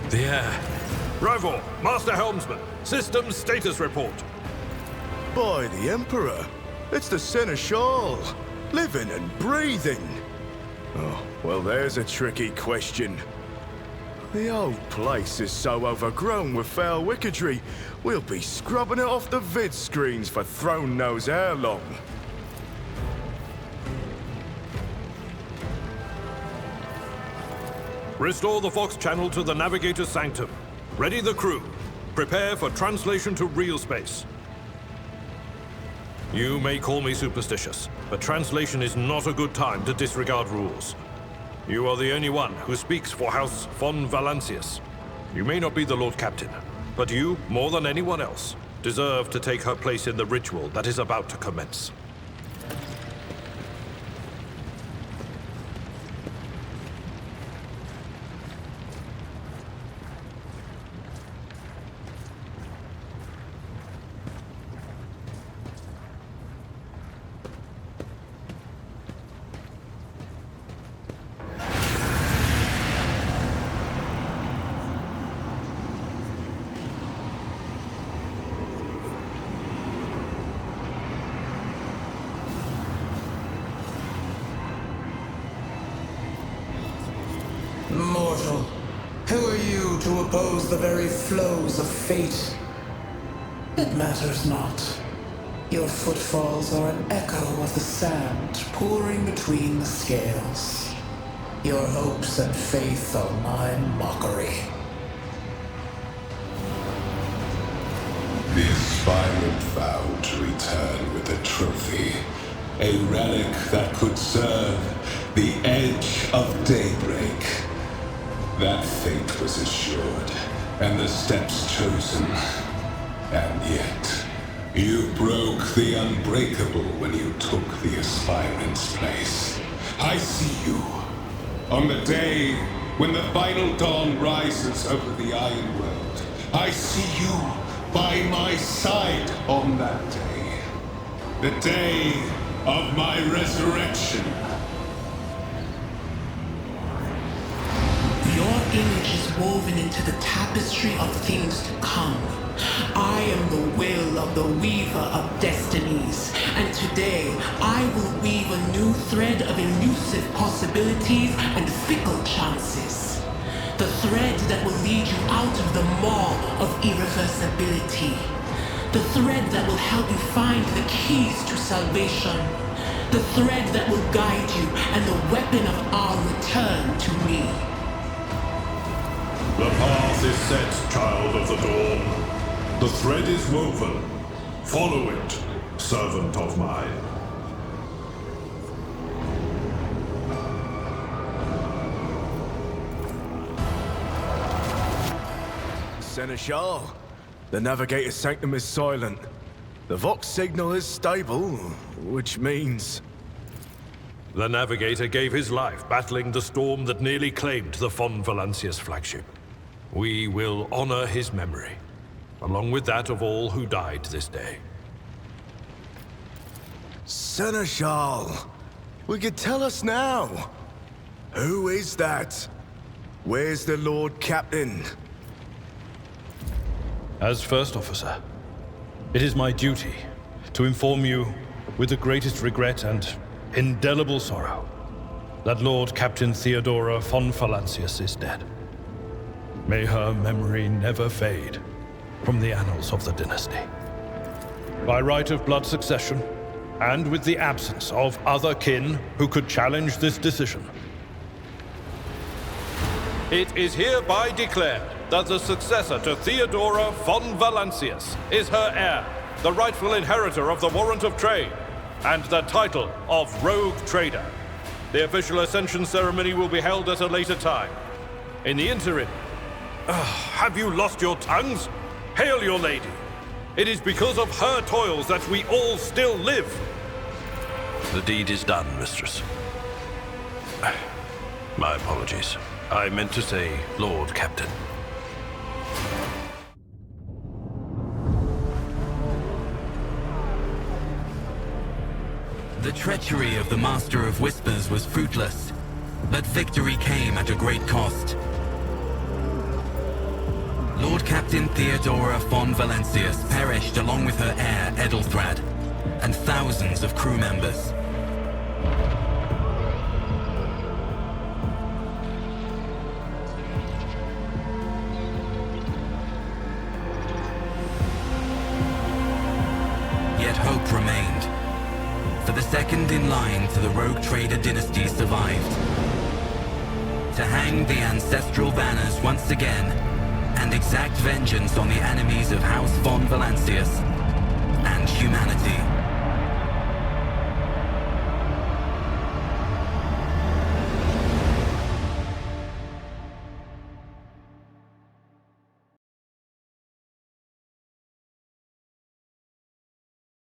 The heir. Rival, Master Helmsman, systems status report. By the Emperor, it's the Seneschal, living and breathing. Oh, well, there's a tricky question. The old place is so overgrown with foul wickedry, we'll be scrubbing it off the vid screens for throne knows how long. Restore the Vox channel to the Navigator's Sanctum. Ready the crew. Prepare for translation to real space. You may call me superstitious, but translation is not a good time to disregard rules. You are the only one who speaks for House von Valancius. You may not be the Lord Captain, but you, more than anyone else, deserve to take her place in the ritual that is about to commence. Mortal, who are you to oppose the very flows of fate? It matters not. Your footfalls are an echo of the sand pouring between the scales. Your hopes and faith are my mockery. The aspirant vowed to return with a trophy, a relic that could serve the edge of daybreak. That fate was assured, and the steps chosen. And yet, you broke the unbreakable when you took the aspirant's place. I see you. On the day when the final dawn rises over the Iron World, I see you by my side on that day. The day of my resurrection. Your image is woven into the tapestry of things to come. I am the will of the weaver of destinies, and today I will weave a new thread of elusive possibilities and fickle chances. The thread that will lead you out of the maw of irreversibility. The thread that will help you find the keys to salvation. The thread that will guide you and the weapon of our return to me. The path is set, child of the dawn. The thread is woven. Follow it, servant of mine. Seneschal, the Navigator's Sanctum is silent. The Vox signal is stable, which means... The Navigator gave his life battling the storm that nearly claimed the von Valancius flagship. We will honor his memory, along with that of all who died this day. Seneschal, we could tell us now. Who is that? Where's the Lord Captain? As First Officer, it is my duty to inform you with the greatest regret and indelible sorrow that Lord Captain Theodora von Valancius is dead. May her memory never fade from the annals of the dynasty. By right of blood succession, and with the absence of other kin who could challenge this decision, it is hereby declared that the successor to Theodora von Valancius is her heir, the rightful inheritor of the Warrant of Trade, and the title of Rogue Trader. The official ascension ceremony will be held at a later time. In the interim, have you lost your tongues? Hail your lady. It is because of her toils that we all still live. The deed is done, mistress. My apologies. I meant to say Lord Captain. The treachery of the Master of Whispers was fruitless, but victory came at a great cost. Lord Captain Theodora von Valancius perished along with her heir, Edelthrad, and thousands of crew members. Yet hope remained, for the second in line to the rogue trader dynasty survived, to hang the ancestral banners once again and exact vengeance on the enemies of House von Valancius and humanity.